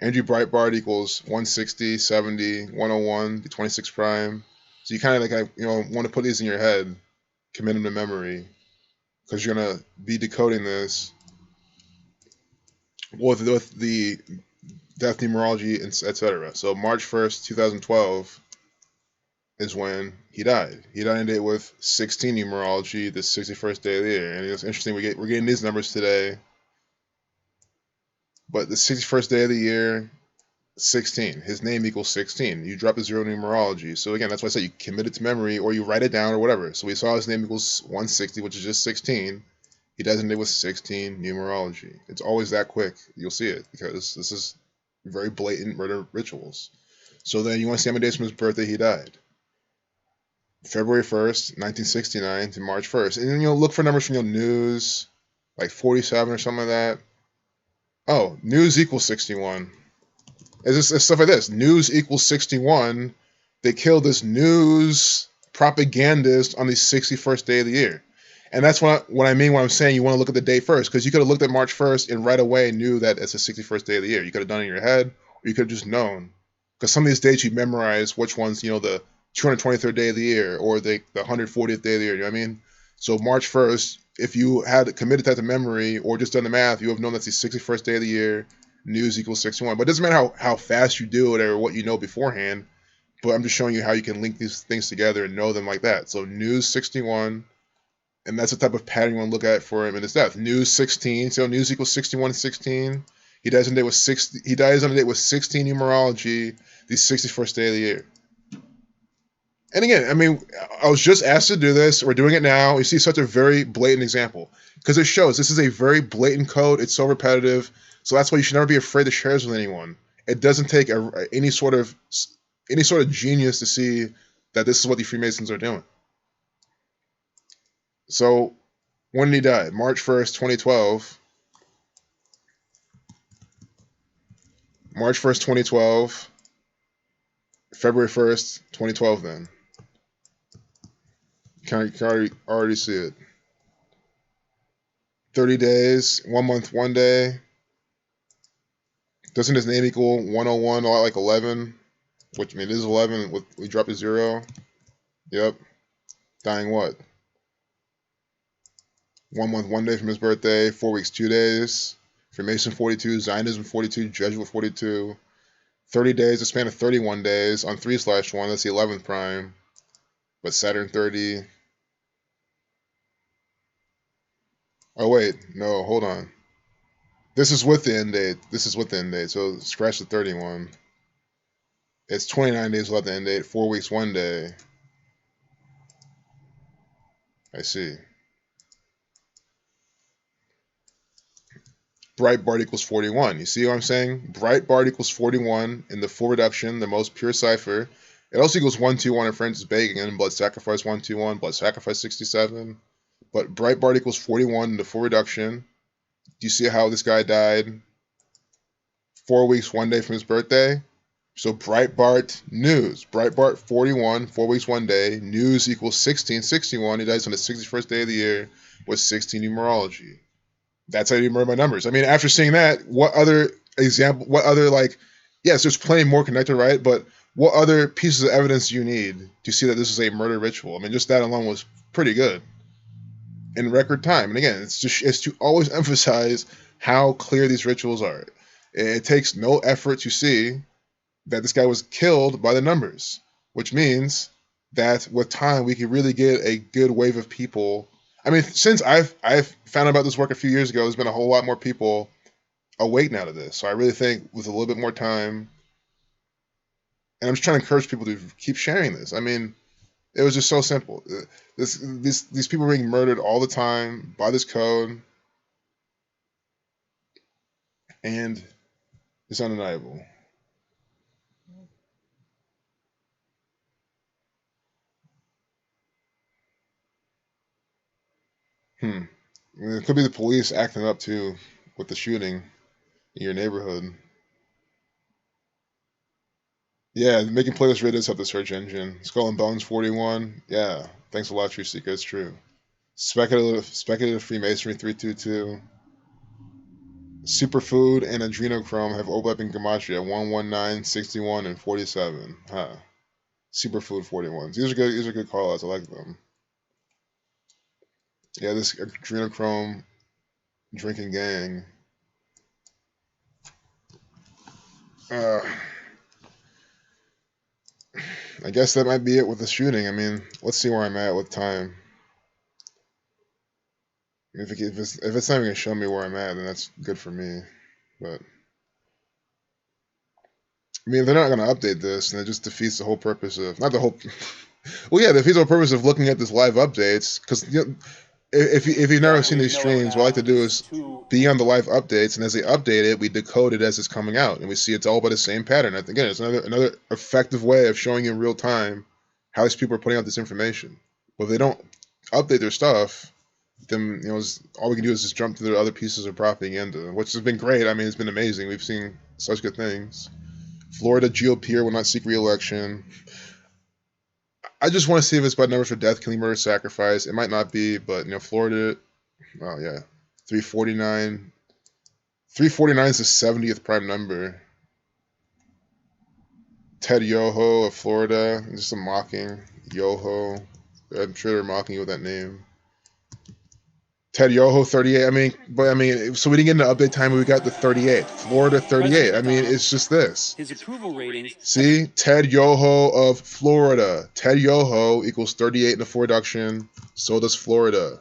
Andrew Breitbart equals 160, 70, 101, the 26 prime. So you kind of like want to put these in your head, commit them to memory, because you're gonna be decoding this with the death numerology, etc. So March 1st, 2012 is when he died. He died on a date with 16 numerology, the 61st day of the year. And it's interesting, we're getting these numbers today. But the 61st day of the year, 16. His name equals 16. You drop the zero numerology. So again, that's why I say you commit it to memory or you write it down or whatever. So we saw his name equals 160, which is just 16. He does end it with 16 numerology. It's always that quick. You'll see it because this is very blatant murder rituals. So then you want to see how many days from his birthday he died. February 1st, 1969 to March 1st. And then you'll look for numbers from your news, like 47 or something like that. Oh, news equals 61. It's stuff like this. News equals 61. They killed this news propagandist on the 61st day of the year. And that's what I mean when I'm saying you want to look at the date first, because you could have looked at March 1st and right away knew that it's the 61st day of the year. You could have done it in your head, or you could have just known. Because some of these dates you memorize which ones, the 223rd day of the year or the 140th day of the year. You know what I mean? So March 1st, if you had committed that to memory or just done the math, you have known that's the 61st day of the year. News equals 61. But it doesn't matter how fast you do it or what you know beforehand. But I'm just showing you how you can link these things together and know them like that. So news 61, and that's the type of pattern you want to look at for him in his death. News 16. So news equals 61 and 16. He dies on a date with 60. He dies on a date with 16 numerology, the 61st day of the year. And again, I mean, I was just asked to do this. We're doing it now. You see such a very blatant example because it shows this is a very blatant code. It's so repetitive. So that's why you should never be afraid to share this with anyone. It doesn't take any sort of genius to see that this is what the Freemasons are doing. So when did he die? March 1st, 2012. March 1st, 2012. February 1st, 2012 then. You can already see it. 30 days, 1 month, 1 day. Doesn't his name equal 101, a lot like 11? Which, I mean, it is 11. We dropped a 0. Yep. Dying what? 1 month, 1 day from his birthday. 4 weeks, 2 days. Freemason 42, Zionism 42, Jesuit 42. 30 days, a span of 31 days on 3/1. That's the 11th prime. But Saturn 30. Oh, wait. No, hold on. This is with the end date. So scratch the 31. It's 29 days without the end date. 4 weeks, 1 day. I see. Breitbart equals 41. You see what I'm saying? Breitbart equals 41 in the full reduction, the most pure cipher. It also equals 121 in Francis Bacon and blood sacrifice 121, blood sacrifice 67. But Breitbart equals 41 in the full reduction. Do you see how this guy died 4 weeks, 1 day from his birthday? So Breitbart news. Breitbart 41, 4 weeks, 1 day. News equals 16, 61. He dies on the 61st day of the year with 16 numerology. That's how you remember my numbers. I mean, after seeing that, yes, there's plenty more connected, right? But what other pieces of evidence do you need to see that this is a murder ritual? I mean, just that alone was pretty good in record time. And again, it's to always emphasize how clear these rituals are. It takes no effort to see that this guy was killed by the numbers, which means that with time we can really get a good wave of people. I mean, since I've found out about this work a few years ago, there's been a whole lot more people awake now to this. So I really think with a little bit more time, and I'm just trying to encourage people to keep sharing this. I mean, it was just so simple. These people are being murdered all the time by this code, and it's undeniable. I mean, it could be the police acting up too with the shooting in your neighborhood. Yeah, making playlist videos help the search engine. Skull and Bones 41. Yeah, thanks a lot, True Seeker. It's true. Speculative Freemasonry 322. Superfood and Adrenochrome have overlapping gematria 119, 61, and 47. Huh. Superfood 41. These are good. These are good callouts. I like them. Yeah, this Adrenochrome drinking gang. I guess that might be it with the shooting. I mean, let's see where I'm at with time. If it's not even gonna show me where I'm at, then that's good for me. But I mean, if they're not gonna update this, then it just defeats the whole purpose of not the whole. Well, yeah, it defeats the whole purpose of looking at this live updates because if you've never seen these streams, what I like to do is be on the live updates, and as they update it, we decode it as it's coming out, and we see it's all by the same pattern. Again, it's another effective way of showing you in real time how these people are putting out this information. But if they don't update their stuff, then all we can do is just jump to the other pieces of propaganda, which has been great. I mean, it's been amazing. We've seen such good things. Florida GOP will not seek re-election. I just want to see if it's by numbers for death, killing, murder, sacrifice. It might not be, but Florida, oh yeah, 349. 349 is the 70th prime number. Ted Yoho of Florida, just a mocking. Yoho, I'm sure they're mocking you with that name. Ted Yoho 38. So we didn't get an update time. We got the 38. Florida 38. I mean, it's just this. His approval ratings. See, Ted Yoho of Florida. Ted Yoho equals 38 in the foreduction. So does Florida.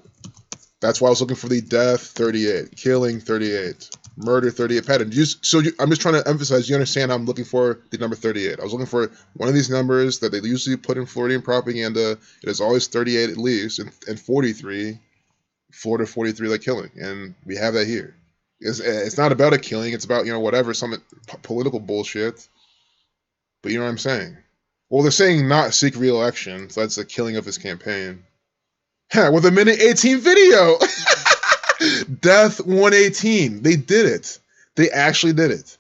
That's why I was looking for the death 38, killing 38, murder 38 pattern. I'm just trying to emphasize. You understand? I'm looking for the number 38. I was looking for one of these numbers that they usually put in Floridian propaganda. It is always 38 at least, and 43. Florida 43 like killing, and we have that here. It's not about a killing, it's about whatever, some political bullshit, but you know what I'm saying. Well, they're saying not seek re-election, so that's the killing of his campaign. With a minute 18 video. Death 118. They did it. They actually did it.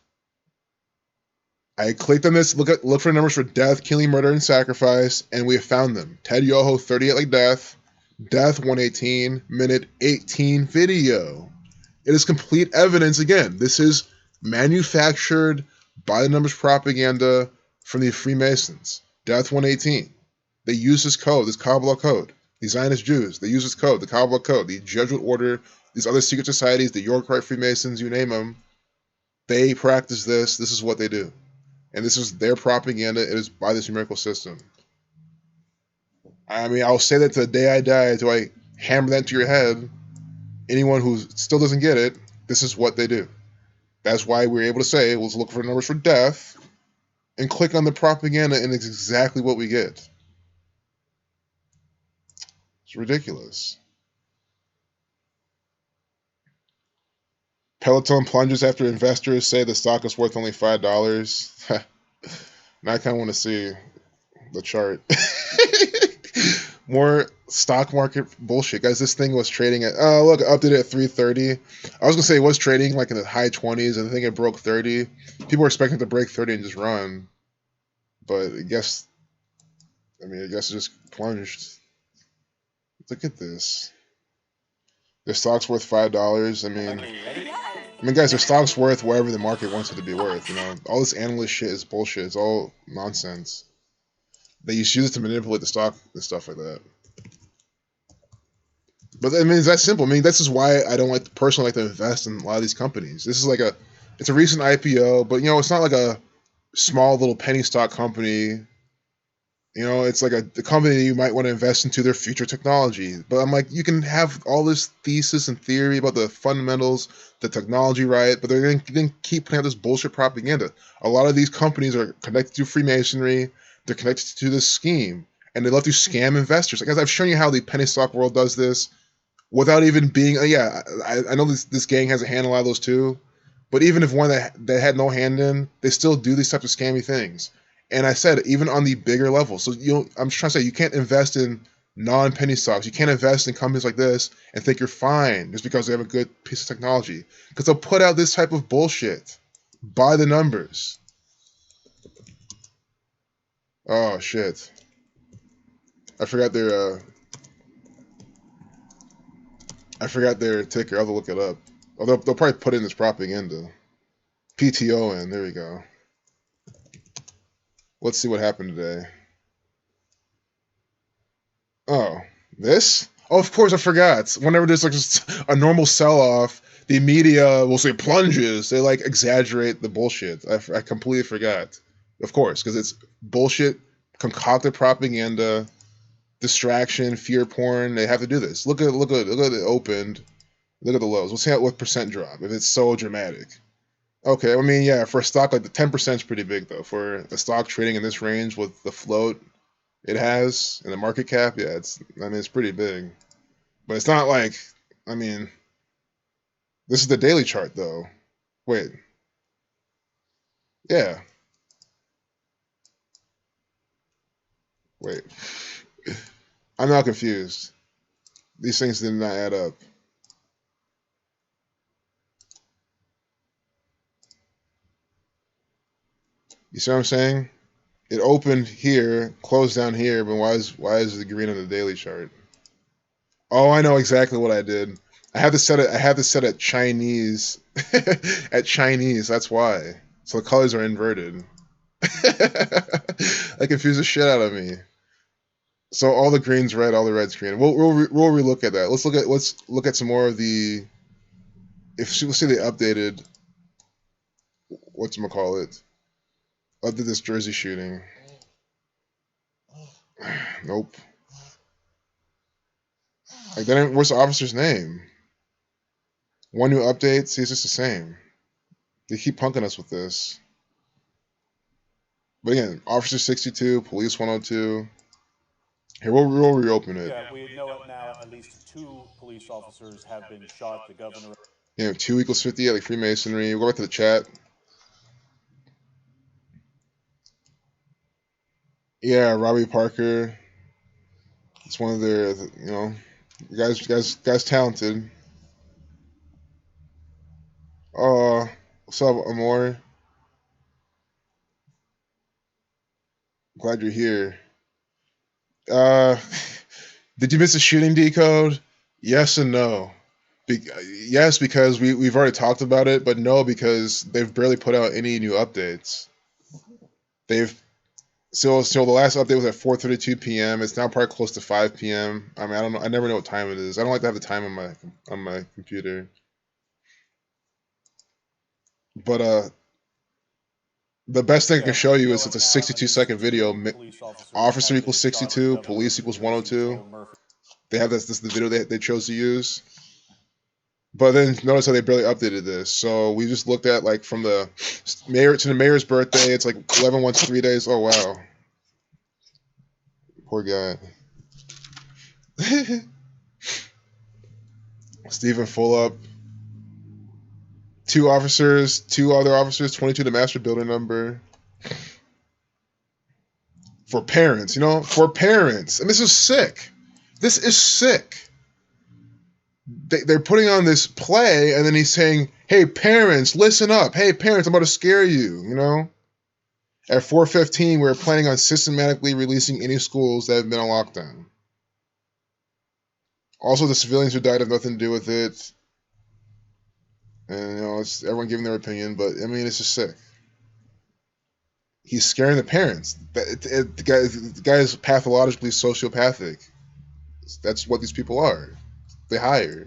I clicked on this, look for numbers for death, killing, murder, and sacrifice, and we have found them. Ted Yoho 38 like death. Death 118, minute 18 video. It is complete evidence. Again, this is manufactured by the numbers propaganda from the Freemasons. Death 118. They use this code, this Kabbalah code. The Zionist Jews, they use this code, the Kabbalah code, the Jesuit order, these other secret societies, the York Rite Freemasons, you name them. They practice this. This is what they do. And this is their propaganda. It is by this numerical system. I mean, I'll say that to the day I die, till I hammer that into your head. Anyone who still doesn't get it, this is what they do. That's why we're able to say, let's look for numbers for death, and click on the propaganda, and it's exactly what we get. It's ridiculous. Peloton plunges after investors say the stock is worth only $5. Now I kind of want to see the chart. More stock market bullshit, guys. This thing was trading at look, updated at 330. I was gonna say it was trading like in the high 20s, and I think it broke 30. People were expecting it to break 30 and just run, but I guess it just plunged. Look at this. Their stock's worth $5. I mean, guys, their stock's worth whatever the market wants it to be worth. All this analyst shit is bullshit. It's all nonsense. They use it to manipulate the stock and stuff like that. But I mean, it's that simple. I mean, this is why I don't personally like to invest in a lot of these companies. This is it's a recent IPO, but it's not like a small little penny stock company. It's like a company that you might want to invest into their future technology. But I'm like, you can have all this thesis and theory about the fundamentals, the technology, right? But they're going to keep putting out this bullshit propaganda. A lot of these companies are connected to Freemasonry. They're connected to this scheme, and they love to scam investors. Like, as I've shown you how the penny stock world does this, without even being. I know this gang has a hand in a lot of those too, but even if one that had no hand in, they still do these types of scammy things. And I said even on the bigger level. So I'm just trying to say you can't invest in non-penny stocks. You can't invest in companies like this and think you're fine just because they have a good piece of technology. Because they'll put out this type of bullshit by the numbers. Oh shit! I forgot their ticker. I'll have to look it up. Oh, they'll probably put in this propaganda. PTON. There we go. Let's see what happened today. Oh, this? Oh, of course, I forgot. Whenever there's like just a normal sell-off, the media will say plunges. They like exaggerate the bullshit. I completely forgot. Of course, because it's bullshit, concocted propaganda, distraction, fear porn. They have to do this. Look at it opened. Look at the lows. We'll see what percent drop if it's so dramatic. Okay, I mean, yeah, for a stock like the 10% is pretty big though. For a stock trading in this range with the float it has and the market cap, yeah, it's pretty big. But it's not like, I mean, this is the daily chart though. Wait. Yeah. Wait. I'm not confused. These things did not add up. You see what I'm saying? It opened here, closed down here, but why is the green on the daily chart? Oh, I know exactly what I did. I have to set it Chinese at Chinese. That's why. So the colors are inverted. That confused the shit out of me. So all the green's red, all the red's green. We'll relook at that. Let's look at some more of the. If we'll see the updated. Whatchamacallit? Update this Jersey shooting. Nope. Like then, what's the officer's name? One new update. See, it's just the same. They keep punking us with this. But again, Officer 62, Police 102. Here, we'll reopen it. Yeah, we know it now. At least 2 police officers have been shot. The governor. Yeah, 2 equals 50. Yeah, like Freemasonry. We'll go back to the chat. Yeah, Robbie Parker. It's one of their, guys talented. What's up, Amor? Glad you're here. Did you miss a shooting decode? Yes and no. Yes, because we've already talked about it, but no, because they've barely put out any new updates. So the last update was at 4:32 p.m. It's now probably close to 5 p.m. I mean, I don't know. I never know what time it is. I don't like to have the time on my computer. But the best thing I can show you is it's a 62-second video. Officer equals 62, police equals 102. They have this is the video they chose to use. But then notice how they barely updated this. So we just looked at like from the mayor to the mayor's birthday. It's like 11 months, 3 days. Oh wow, poor guy. Stephen Fulop. 2 officers, 2 other officers, 22 the master builder number. For parents, for parents. And this is sick. This is sick. They're putting on this play, and then he's saying, hey, parents, listen up. Hey, parents, I'm about to scare you, At 4:15, we're planning on systematically releasing any schools that have been on lockdown. Also, the civilians who died have nothing to do with it. And, it's everyone giving their opinion, but, I mean, it's just sick. He's scaring the parents. The guy is pathologically sociopathic. That's what these people are. They hire.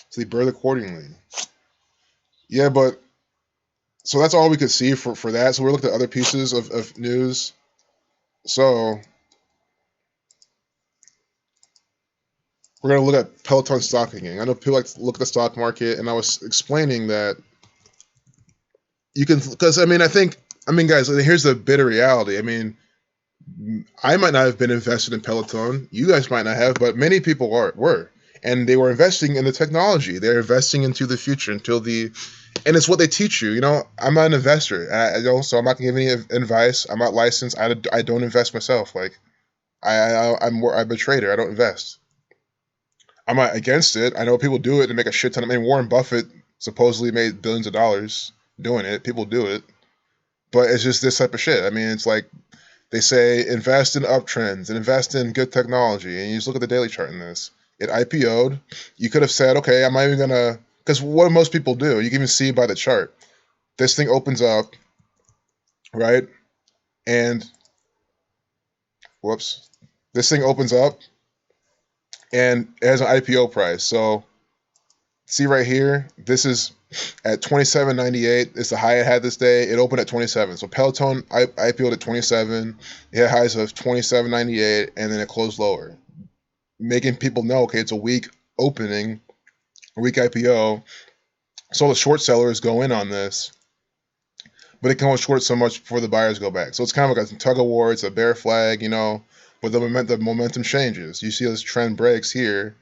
So they birth accordingly. Yeah, but... So that's all we could see for that. So we looked at other pieces of news. So... We're going to look at Peloton stock again. I know people like to look at the stock market, and I was explaining that you can... Because, guys, here's the bitter reality. I mean, I might not have been invested in Peloton. You guys might not have, but many people were. And they were investing in the technology. They're investing into the future and it's what they teach you. I'm not an investor. So I'm not going to give any advice. I'm not licensed. I don't invest myself. Like, I'm a trader. I don't invest. I'm not against it. I know people do it to make a shit ton of money. Warren Buffett supposedly made billions of dollars doing it. People do it. But it's just this type of shit. I mean, it's like they say invest in uptrends and invest in good technology. And you just look at the daily chart in this. It IPO'd. You could have said, okay, I'm not even going to, because what do most people do? You can even see by the chart. This thing opens up, right? And, whoops. This thing opens up and it has an IPO price. So, see right here, this is at $27.98. It's the high it had this day. It opened at 27. So Peloton IPO'd at 27. It had highs of $27.98, and then it closed lower, making people know, okay, it's a weak opening, a weak IPO. So the short sellers go in on this, but it can only short so much before the buyers go back. So it's kind of like a tug of war. It's a bear flag, you know, but the momentum changes. You see this trend breaks here.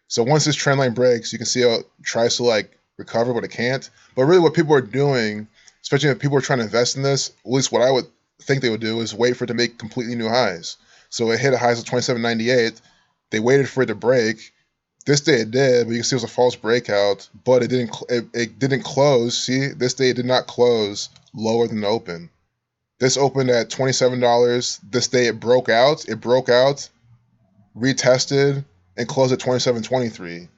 So once this trend line breaks, you can see how it tries to like recover, but it can't. But really what people are doing, especially if people are trying to invest in this, at least what I would think they would do is wait for it to make completely new highs. So it hit a highs of 27.98. They waited for it to break. This day it did, but you can see it was a false breakout, but it didn't close. See, this day it did not close lower than the open. This opened at $27. This day it broke out. It broke out, retested, and closed at $27.23.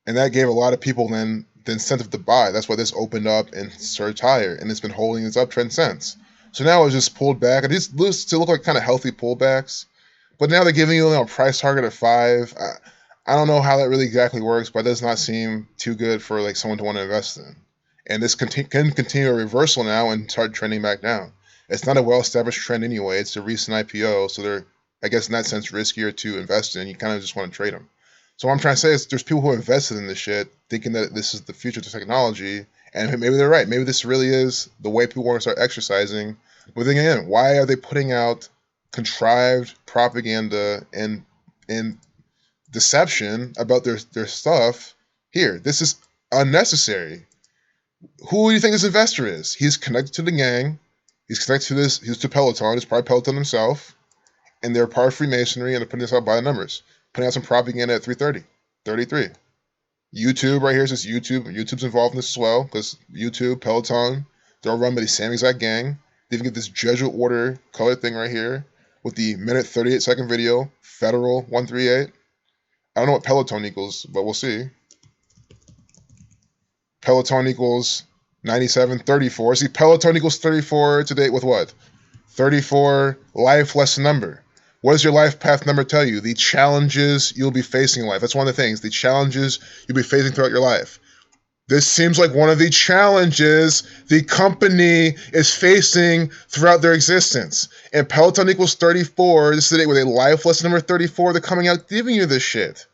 And that gave a lot of people then the incentive to buy. That's why this opened up and surged higher, and it's been holding its uptrend since. So now it's just pulled back. It just looks to look like kind of healthy pullbacks, but now they're giving you a price target of 5. I don't know how that really exactly works, but it does not seem too good for like someone to want to invest in. And this can continue a reversal now and start trending back down. It's not a well-established trend anyway. It's a recent IPO, so they're, I guess in that sense, riskier to invest in. You kind of just want to trade them. So what I'm trying to say is there's people who invested in this shit thinking that this is the future of technology, and maybe they're right. Maybe this really is the way people want to start exercising. But then again, why are they putting out contrived propaganda and deception about their stuff here? This is unnecessary. Who do you think this investor is? He's connected to the gang. He's connected to this. He's to Peloton. It's probably Peloton himself. And they're part of Freemasonry, and they're putting this out by the numbers. Putting out some propaganda at 3:30, 33. YouTube right here says YouTube. YouTube's involved in this as well, because YouTube, Peloton, they're all run by the same exact gang. They even get this Jesuit order color thing right here with the minute 38-second video, Federal 138. I don't know what Peloton equals, but we'll see. Peloton equals 97.34. See, Peloton equals 34 today with what? 34 life lesson number. What does your life path number tell you? The challenges you'll be facing in life. That's one of the things. The challenges you'll be facing throughout your life. This seems like one of the challenges the company is facing throughout their existence. And Peloton equals 34. This is the day with a life lesson number 34. They're coming out giving you this shit.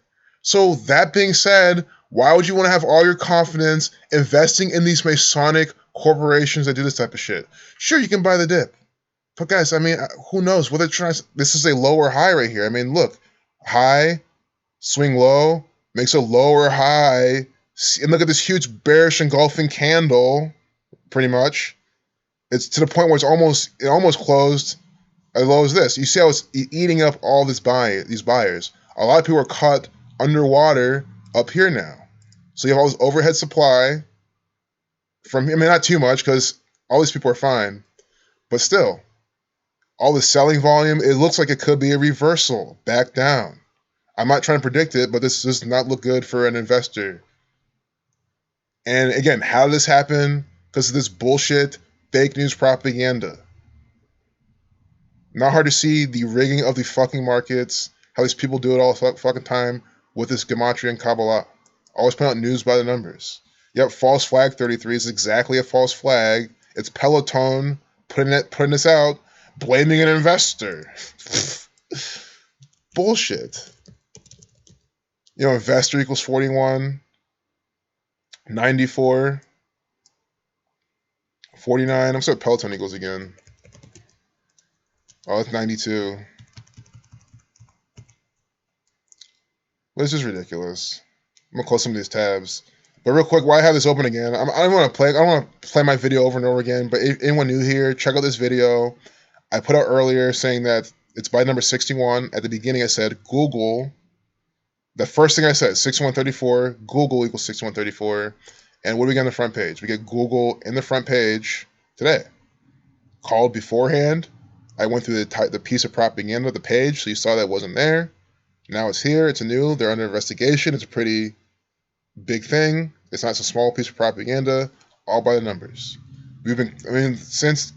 So that being said, why would you want to have all your confidence investing in these Masonic corporations that do this type of shit? Sure, you can buy the dip. But guys, I mean, who knows what they're trying to... This is a lower high right here. I mean, look. High, swing low, makes a lower high. And look at this huge bearish engulfing candle, pretty much. It's to the point where it almost closed as low as this. You see how it's eating up all these buyers. A lot of people are caught underwater up here now. So you have all this overhead supply from... I mean, not too much, because all these people are fine. But still... all the selling volume, it looks like it could be a reversal back down. I'm not trying to predict it, but this does not look good for an investor. And again, how did this happen? Because of this bullshit fake news propaganda. Not hard to see the rigging of the fucking markets, how these people do it all the fucking time with this Gematria and Kabbalah. Always put out news by the numbers. Yep, false flag 33 is exactly a false flag. It's Peloton putting this out, blaming an investor. Bullshit. You know, investor equals 41, 94, 49. I'm sorry, Peloton equals again. Oh, it's 92. This is ridiculous. I'm gonna close some of these tabs. But real quick, why I have this open again? I don't want to play my video over and over again. But if anyone new here, check out this video I put out earlier saying that It's by number 61. At the beginning, I said Google. The first thing I said, 6134, Google equals 6134. And what do we get on the front page? We get Google in the front page today. Called beforehand. I went through the piece of propaganda of the page, so you saw that wasn't there. Now it's here. It's new. They're under investigation. It's a pretty big thing. It's not a small piece of propaganda. All by the numbers. Since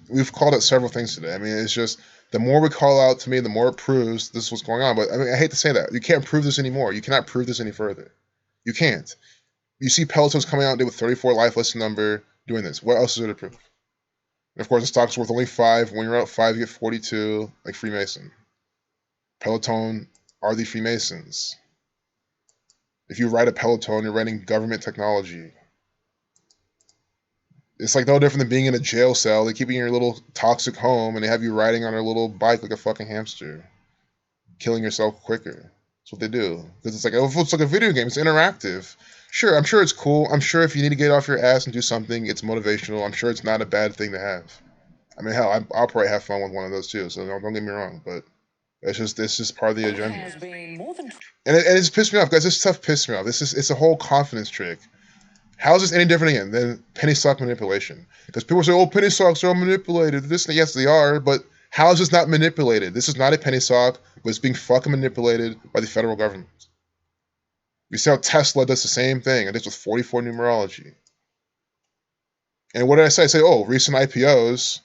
we've called out several things today. I mean, it's just the more we call out to me, the more it proves this is what's going on. But I mean, I hate to say that. You can't prove this anymore. You cannot prove this any further. You can't. You see Peloton's coming out with 34 life lesson number doing this. What else is there to prove? And of course, the stock's worth only 5. When you're out 5, you get 42, like Freemason. Peloton are the Freemasons. If you ride a Peloton, you're riding government technology. It's like no different than being in a jail cell. They keep you in your little toxic home and they have you riding on a little bike like a fucking hamster. Killing yourself quicker. That's what they do. Because it's like a video game. It's interactive. Sure, I'm sure it's cool. I'm sure if you need to get off your ass and do something, it's motivational. I'm sure it's not a bad thing to have. I mean, hell, I'll probably have fun with one of those too. So don't get me wrong, but it's just part of the agenda. And it's pissed me off, guys. This stuff pissed me off. It's a whole confidence trick. How is this any different again than penny stock manipulation? Because people say, "Oh, penny stocks are manipulated." Yes, they are, but how is this not manipulated? This is not a penny stock, but it's being fucking manipulated by the federal government. We see how Tesla does the same thing, and it's with 44 numerology. And what did I say? I say, oh, recent IPOs.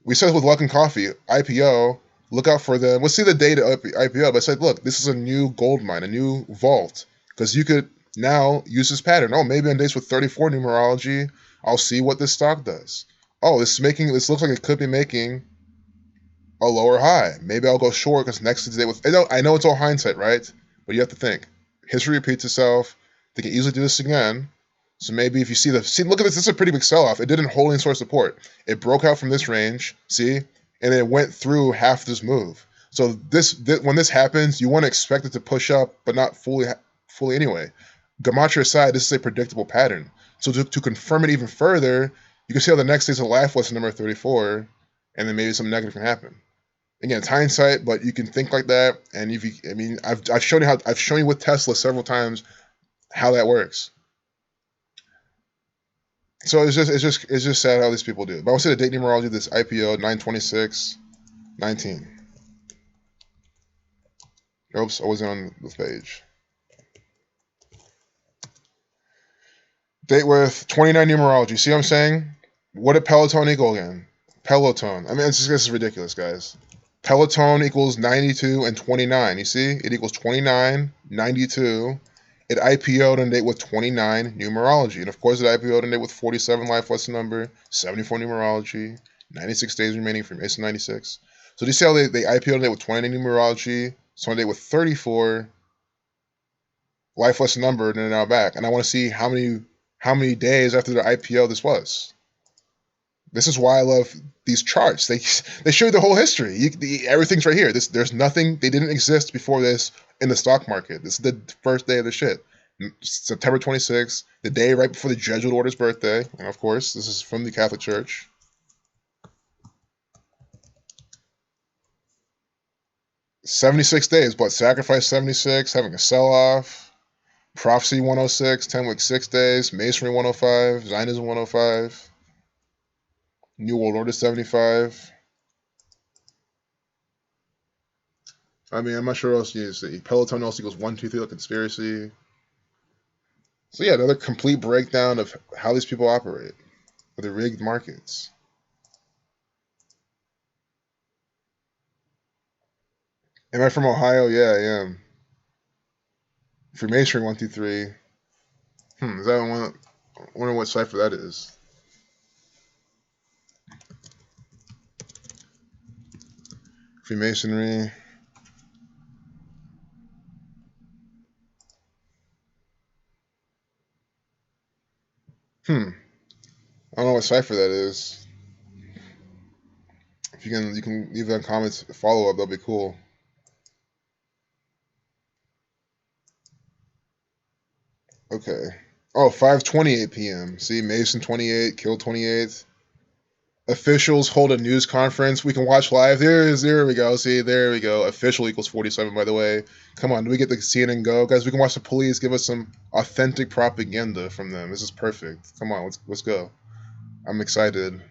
We said with Luckin Coffee, IPO, look out for them. Let's see the data IPO. But I said, look, this is a new gold mine, a new vault. Because you could now use this pattern. Oh, maybe on days with 34 numerology, I'll see what this stock does. Oh, this looks like it could be making a lower high. Maybe I'll go short because next is the day with. I know it's all hindsight, right? But you have to think. History repeats itself. They can easily do this again. So maybe if you see look at this. This is a pretty big sell-off. It didn't hold any sort of support. It broke out from this range, see, and it went through half this move. So when this happens, you want to expect it to push up, but not fully anyway. Gematria aside, this is a predictable pattern. So to confirm it even further, you can see how the next day is a life lesson number 34, and then maybe some negative can happen. Again, it's hindsight, but you can think like that. And I've shown you with Tesla several times how that works. So it's just sad how these people do it. But I want to say the date numerology of this IPO 9/26/19. Oops, I wasn't on the page. Date with 29 numerology. See what I'm saying? What did Peloton equal again? Peloton. I mean, this is ridiculous, guys. Peloton equals 92 and 29. You see? It equals 29, 92. It IPO'd on date with 29 numerology. And of course, it IPO'd on date with 47 life lesson number, 74 numerology, 96 days remaining for Mason 96. So do you see how they IPO'd on date with 29 numerology, so on date with 34 life lesson number, and they're now back. And I want to see how many days after their IPO this was. This is why I love these charts. They show you the whole history. Everything's right here. There's nothing. They didn't exist before this in the stock market. This is the first day of the shit. September 26th, the day right before the Jesuit order's birthday. And of course, this is from the Catholic Church. "76 days, but sacrifice 76, having a sell-off, prophecy 106, 10-week 6 days, masonry 105, Zionism 105. New World Order 75. I mean, I'm not sure what else you need to see. Peloton also equals 1, 2, 3, like conspiracy. So yeah, another complete breakdown of how these people operate with the rigged markets. Am I from Ohio? Yeah, I am. Freemasonry 1, 2, 3. Is that one? I wonder what cipher that is. Freemasonry. I don't know what cipher that is. If you can leave that in comments, follow up, that'll be cool. Okay. Oh, 5:28 p.m. See, Mason 28, Kill 28. Officials hold a news conference. We can watch live. There we go. See, there we go. Official equals 47, by the way. Come on, do we get the CNN Go? Guys, we can watch the police give us some authentic propaganda from them. This is perfect. Come on, let's go. I'm excited.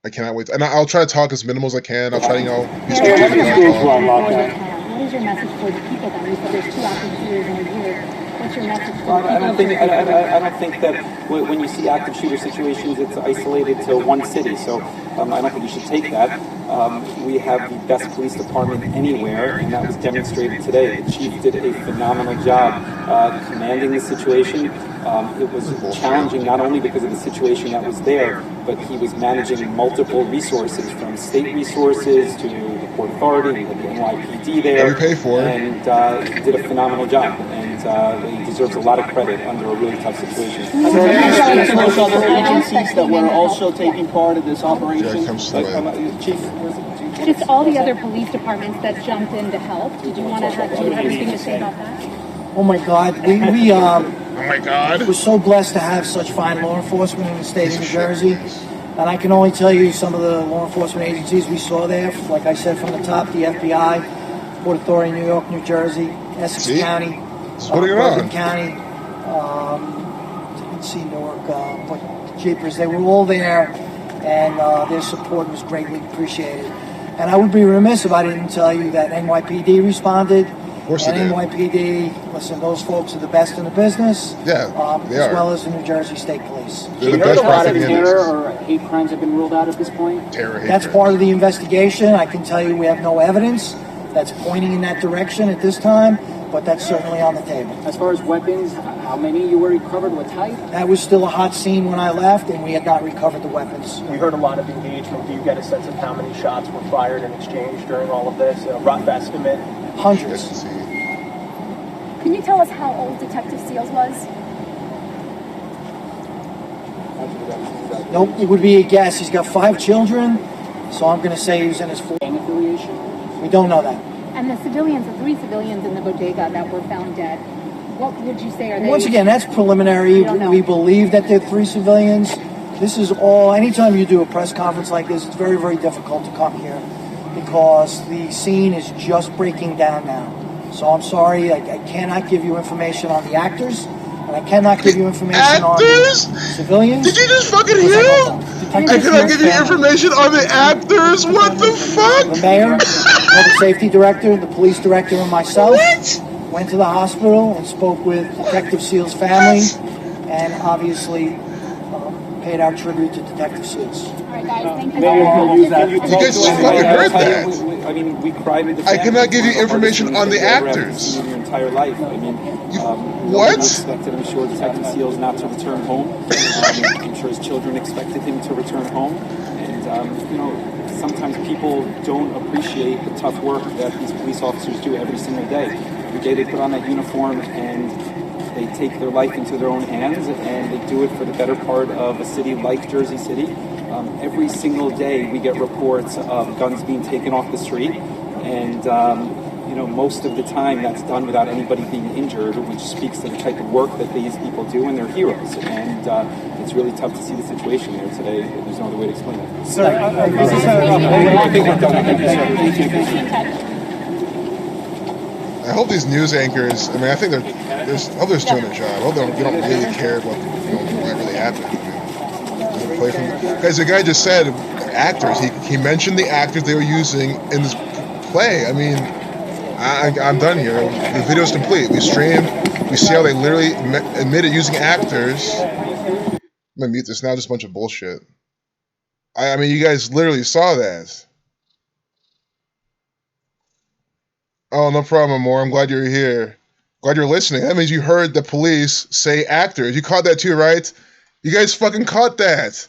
I cannot wait. And I'll try to talk as minimal as I can. I'll try to, be strategic about talking. What is your message for the people then? You said there's 2 active shooters in a year. What's your message for the people? I don't think that when you see active shooter situations, it's isolated to one city. So I don't think you should take that. We have the best police department anywhere, and that was demonstrated today. The chief did a phenomenal job commanding the situation. It was challenging not only because of the situation that was there, but he was managing multiple resources, from state resources to the Port Authority, the NYPD there. That we pay for. And he did a phenomenal job. And he deserves a lot of credit under a really tough situation. Are there any those other agencies that were also taking part of this operation? Yeah, comes to the Chief, Just all the other police departments that jumped in to help. Did you want to have anything to say about that? Oh my God, we Oh my God. we're so blessed to have such fine law enforcement in the state of New Jersey. And I can only tell you some of the law enforcement agencies we saw there. Like I said from the top, the FBI, Port Authority, New York, New Jersey, Essex County, Bergen County, let's see, Newark, but Jeepers, they were all there, and their support was greatly appreciated. And I would be remiss if I didn't tell you that NYPD responded. Of course and they did. NYPD, listen, those folks are the best in the business. Yeah, they as are. well as the New Jersey State Police. They're the best a lot of propagandists. terror or hate crimes have been ruled out at this point? Terror, hate That's crime. part of the investigation. I can tell you we have no evidence that's pointing in that direction at this time, but that's certainly on the table. As far as weapons, how many you were recovered, what type? That was still a hot scene when I left, and we had not recovered the weapons. We heard a lot of engagement. Do you get a sense of how many shots were fired in exchange during all of this? A rough estimate? Hundreds. Yes, see. Can you tell us how old Detective Seals was? Nope, it would be a guess. He's got 5 children, so I'm going to say he's in his 40s. Gang affiliation? We don't know that. And the civilians, the 3 civilians in the bodega that were found dead, what would you say are they? Once again, that's preliminary. We don't know. We believe that they're 3 civilians. This is all, anytime you do a press conference like this, it's very, very difficult to come here because the scene is just breaking down now. So I'm sorry, I cannot give you information on the actors, and I cannot give you information on the civilians. Did you just fucking hear him? I cannot give you information on the actors? What the fuck? The mayor, public safety director, the police director, and myself went to the hospital and spoke with Detective Seals' family, and obviously paid our tribute to Detective Seals. All right, guys, thank you. You guys just fucking heard that. I mean, we cried with the I family. cannot give you One of the hardest information things on the that you've ever had to actors. see in your entire life. I mean, what? nobody expected, I'm sure, Detective Seals not to return home. I'm sure his children expected him to return home. And, you know, sometimes people don't appreciate the tough work that these police officers do every single day. Every day they put on that uniform and they take their life into their own hands, and they do it for the better part of a city like Jersey City. Every single day we get reports of guns being taken off the street, and you know, most of the time that's done without anybody being injured, which speaks to the type of work that these people do, and they're heroes. And it's really tough to see the situation there today. There's no other way to explain it. Sir, I hope these news anchors, I mean, I think I hope they're doing their job. I hope they don't really care about what really happened. I mean, play from, guys, the guy just said actors. He mentioned the actors they were using in this play. I mean, I'm done here. The video's complete. We streamed. We see how they literally admitted using actors. I'm gonna mute this now. Just a bunch of bullshit. I mean, you guys literally saw that. Oh, no problem, Amor. I'm glad you're here. Glad you're listening. That means you heard the police say actors. You caught that too, right? You guys fucking caught that.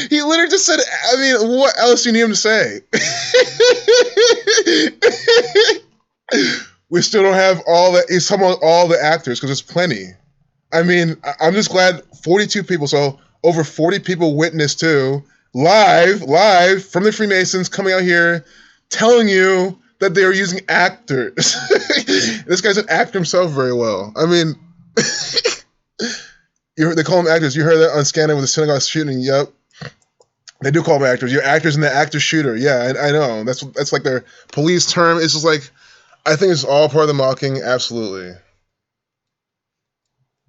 He literally just said, I mean, what else do you need him to say? We still don't have all the, he's talking about all the actors because there's plenty. I mean, I'm just glad 42 people, so over 40 people witnessed too, live from the Freemasons coming out here telling you that they are using actors. This guy's an actor himself very well. I mean, They call them actors. You heard that on Scanner with the synagogue shooting. Yep. They do call them actors. You're actors in the actor shooter. Yeah, I know. That's like their police term. It's just like, I think it's all part of the mocking. Absolutely.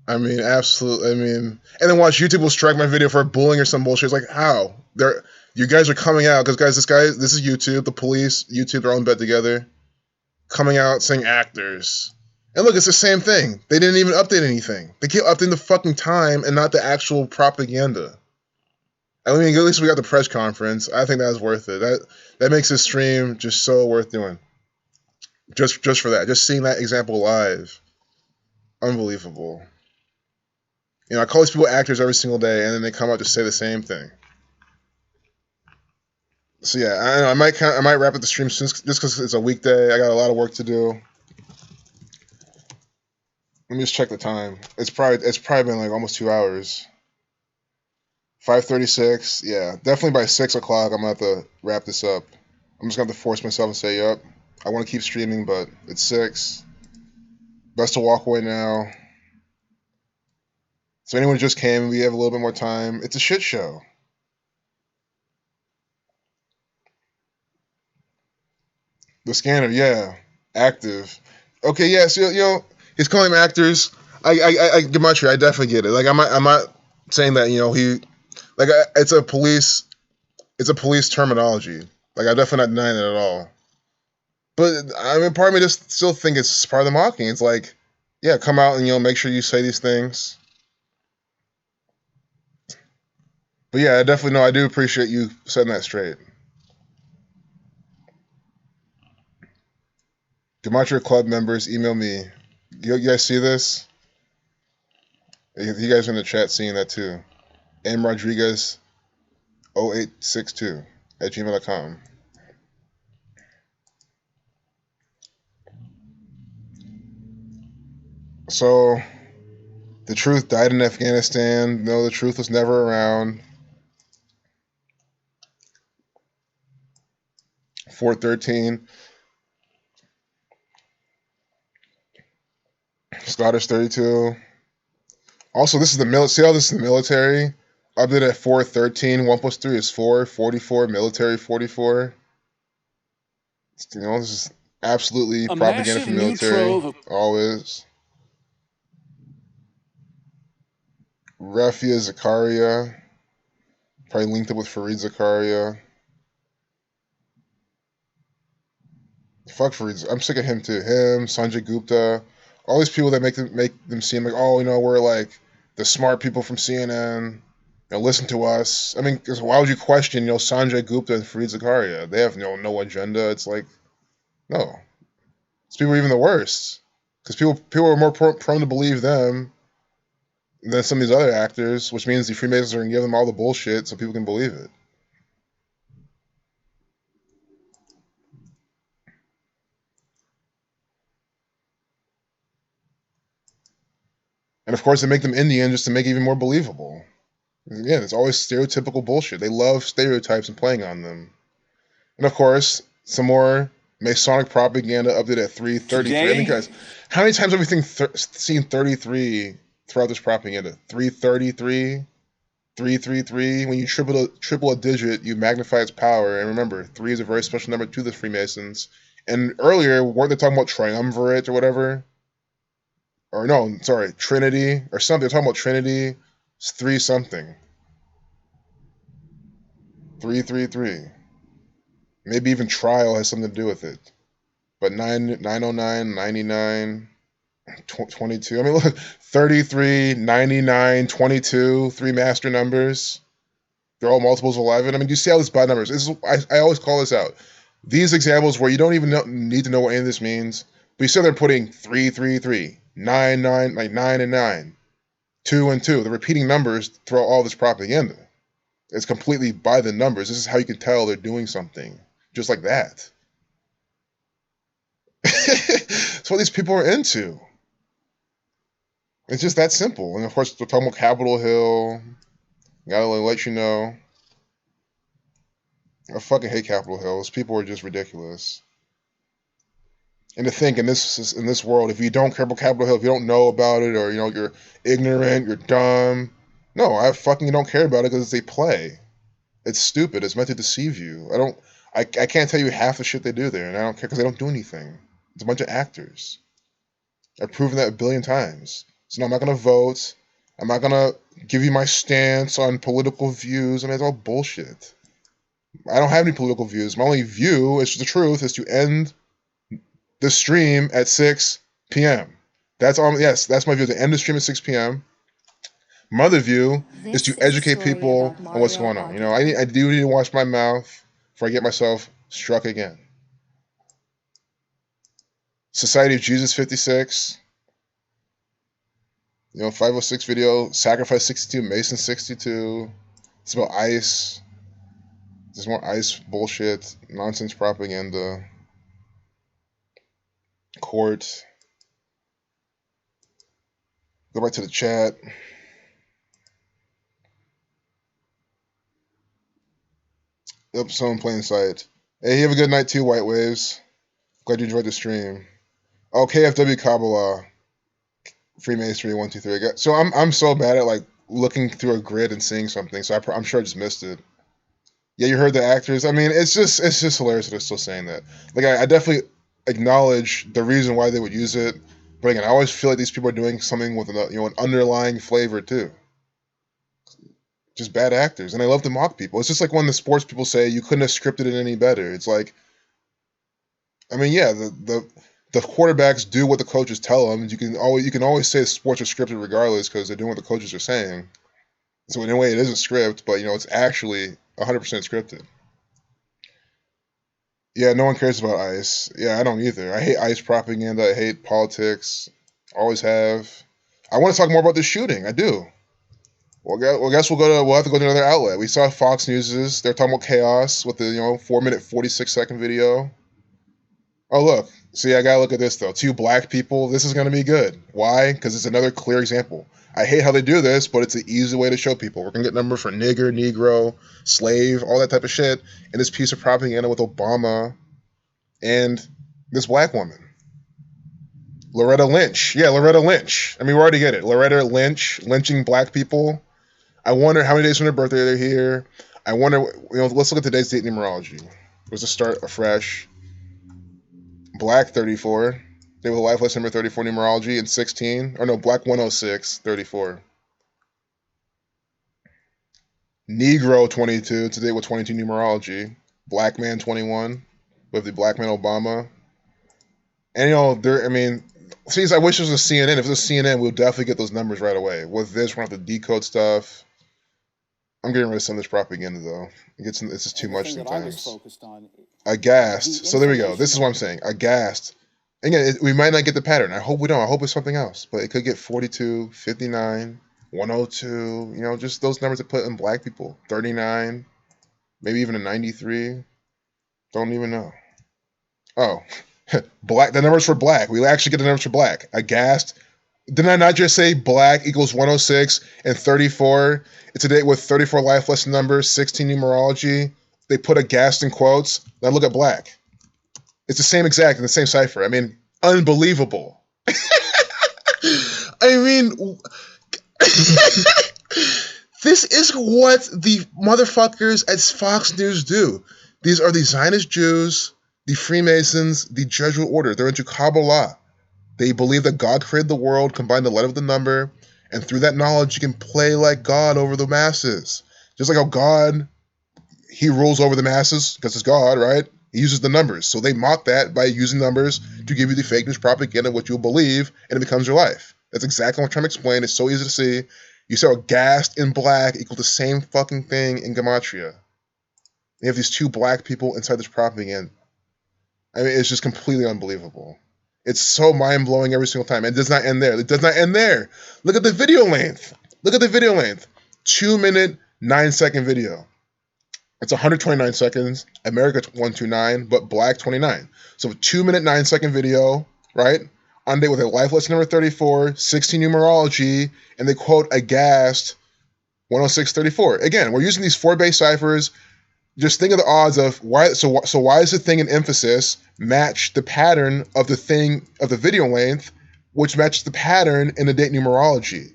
I mean, absolutely. I mean, and then watch YouTube will strike my video for bullying or some bullshit. It's like, how? You guys are coming out because guys, this is YouTube. The police, YouTube, they're all in bed together, coming out saying actors. And look, it's the same thing. They didn't even update anything. They keep updating the fucking time and not the actual propaganda. I mean, at least we got the press conference. I think that was worth it. That makes this stream just so worth doing. Just for that. Just seeing that example live. Unbelievable. You know, I call these people actors every single day, and then they come out to say the same thing. So yeah, I don't know, I might wrap up the stream soon, just because it's a weekday. I got a lot of work to do. Let me just check the time. It's probably been like almost 2 hours. 5:36. Yeah, definitely by 6 o'clock. I'm gonna have to wrap this up. I'm just gonna have to force myself and say, "Yup, I want to keep streaming, but it's 6. Best to walk away now." So anyone who just came, we have a little bit more time. It's a shit show. The Scanner, yeah, active. Okay, yeah. So he's calling them actors. I Gematria, I definitely get it. Like I'm not saying that it's a police terminology. Like I'm definitely not denying it at all. But I mean, part of me just still think it's part of the mocking. It's like, yeah, come out and make sure you say these things. But yeah, I do appreciate you setting that straight. Gematria Club members, email me. You guys see this? You guys are in the chat seeing that too. mrodriguez0862@gmail.com. So, the truth died in Afghanistan. No, the truth was never around. 413. Scottish 32. Also, this is the military. See how this is the military? Updated at 413. 1 plus 3 is 4. 44. Military 44. This is absolutely propaganda for military. Always. Rafia Zakaria. Probably linked up with Fareed Zakaria. Fuck Fareed. I'm sick of him too. Him, Sanjay Gupta. All these people that make them seem like, oh, we're like the smart people from CNN. Listen to us. I mean, because why would you question, Sanjay Gupta and Fareed Zakaria? They have no agenda. It's like, no. These people are even the worst. Because people are more prone to believe them than some of these other actors, which means the Freemasons are going to give them all the bullshit so people can believe it. And of course, they make them Indian just to make it even more believable. Again, it's always stereotypical bullshit. They love stereotypes and playing on them. And of course, some more Masonic propaganda updated at 333. I mean, guys, how many times have we seen 33 throughout this propaganda? 333, 333. When you triple a digit, you magnify its power. And remember, 3 is a very special number to the Freemasons. And earlier, weren't they talking about triumvirate or whatever? Or no, sorry, Trinity or something. They're talking about Trinity. It's 3 something. 333. Maybe even trial has something to do with it. But 909, 99, 22. I mean, look, 33, 99, 22, 3 master numbers. They're all multiples of 11. I mean, do you see all these bad numbers? I always call this out. These examples where you don't even need to know what any of this means, but you see they're putting 333, 9, like 9 and 9, 2 and 2. They're repeating numbers throughout all this propaganda. It's completely by the numbers. This is how you can tell they're doing something. Just like that. That's what these people are into. It's just that simple. And of course, we're talking about Capitol Hill. Gotta let you know. I fucking hate Capitol Hill. Those people are just ridiculous. And to think in this world, if you don't care about Capitol Hill, if you don't know about it, or you're ignorant, you're dumb. No, I fucking don't care about it because it's a play. It's stupid. It's meant to deceive you. I can't tell you half the shit they do there, and I don't care because they don't do anything. It's a bunch of actors. I've proven that a billion times. So no, I'm not gonna vote. I'm not gonna give you my stance on political views. I mean, it's all bullshit. I don't have any political views. My only view, is the truth, is to end the stream at 6 p.m. That's all. Yes, that's my view. To end the stream at 6 p.m. My other view is to educate people on what's going on. I do need to wash my mouth before I get myself struck again. Society of Jesus 56. 506 video, Sacrifice 62, Mason 62. It's about ICE. There's more ICE bullshit, nonsense propaganda. Court. Go back to the chat. Yep, so in plain sight. Hey, you have a good night too, White Waves. Glad you enjoyed the stream. Oh, KFW Kabbalah. Freemasonry 123. So I'm so bad at like looking through a grid and seeing something. So I'm sure I just missed it. Yeah, you heard the actors. I mean, it's just hilarious that they're still saying that. Like I definitely acknowledge the reason why they would use it, but again, I always feel like these people are doing something with an underlying flavor too. Just bad actors, and I love to mock people. It's just like when the sports people say you couldn't have scripted it any better. It's like, I mean, yeah, the quarterbacks do what the coaches tell them. You can always say sports are scripted regardless because they're doing what the coaches are saying. So in a way, it is a script, but it's actually 100% scripted. Yeah, no one cares about ICE. Yeah, I don't either. I hate ICE propaganda. I hate politics. Always have. I want to talk more about this shooting. I do. Well, I guess we'll have to go to another outlet. We saw Fox News's. They're talking about chaos with the 4-minute 46-second video. Oh look, see, I gotta look at this though. 2 black people. This is gonna be good. Why? Because it's another clear example. I hate how they do this, but it's an easy way to show people. We're gonna get numbers for nigger, negro, slave, all that type of shit, and this piece of propaganda with Obama and this black woman, Loretta Lynch. Yeah, Loretta Lynch. I mean, we already get it. Loretta Lynch lynching black people. I wonder how many days from their birthday they're here. I wonder. Let's look at today's date in numerology. Let's just start afresh. Black 34. Day with a life lesson number 34 numerology and 16. Or no, black 106, 34. Negro 22. Today with 22 numerology. Black man 21. With the black man Obama. And I wish it was a CNN. If it was a CNN, we'll definitely get those numbers right away. With this, we're going to have to decode stuff. I'm getting rid of some of this propaganda, though. It's just too much sometimes. Aghast. So there we go. This is what I'm saying. Aghast. Again, we might not get the pattern. I hope we don't. I hope it's something else. But it could get 42, 59, 102. Just those numbers that put in black people. 39. Maybe even a 93. Don't even know. Oh. Black. The numbers for black. We actually get the numbers for black. Aghast. Didn't I not just say black equals 106 and 34? It's a date with 34 life lesson numbers, 16 numerology. They put aghast in quotes. Now look at black. It's the same exact in the same cipher. I mean, unbelievable. I mean, this is what the motherfuckers at Fox News do. These are the Zionist Jews, the Freemasons, the Jesuit order. They're into Kabbalah. They believe that God created the world, combined the letter with the number, and through that knowledge, you can play like God over the masses. Just like how God, he rules over the masses, because it's God, right? He uses the numbers. So they mock that by using numbers to give you the fake news propaganda, what you'll believe, and it becomes your life. That's exactly what I'm trying to explain. It's so easy to see. You saw aghast in black equal the same fucking thing in Gematria. You have these 2 black people inside this propaganda. I mean, it's just completely unbelievable. It's so mind-blowing every single time. And it does not end there. It does not end there. Look at the video length. 2-minute, 9-second video. It's 129 seconds. America 129, but black 29. So a 2-minute, 9-second video, right? On date with a life lesson number 34, 16 numerology, and they quote aghast 106, 34. Again, we're using these 4 base ciphers. Just think of the odds of why. So why is the thing in emphasis match the pattern of the thing of the video length, which matches the pattern in the date numerology?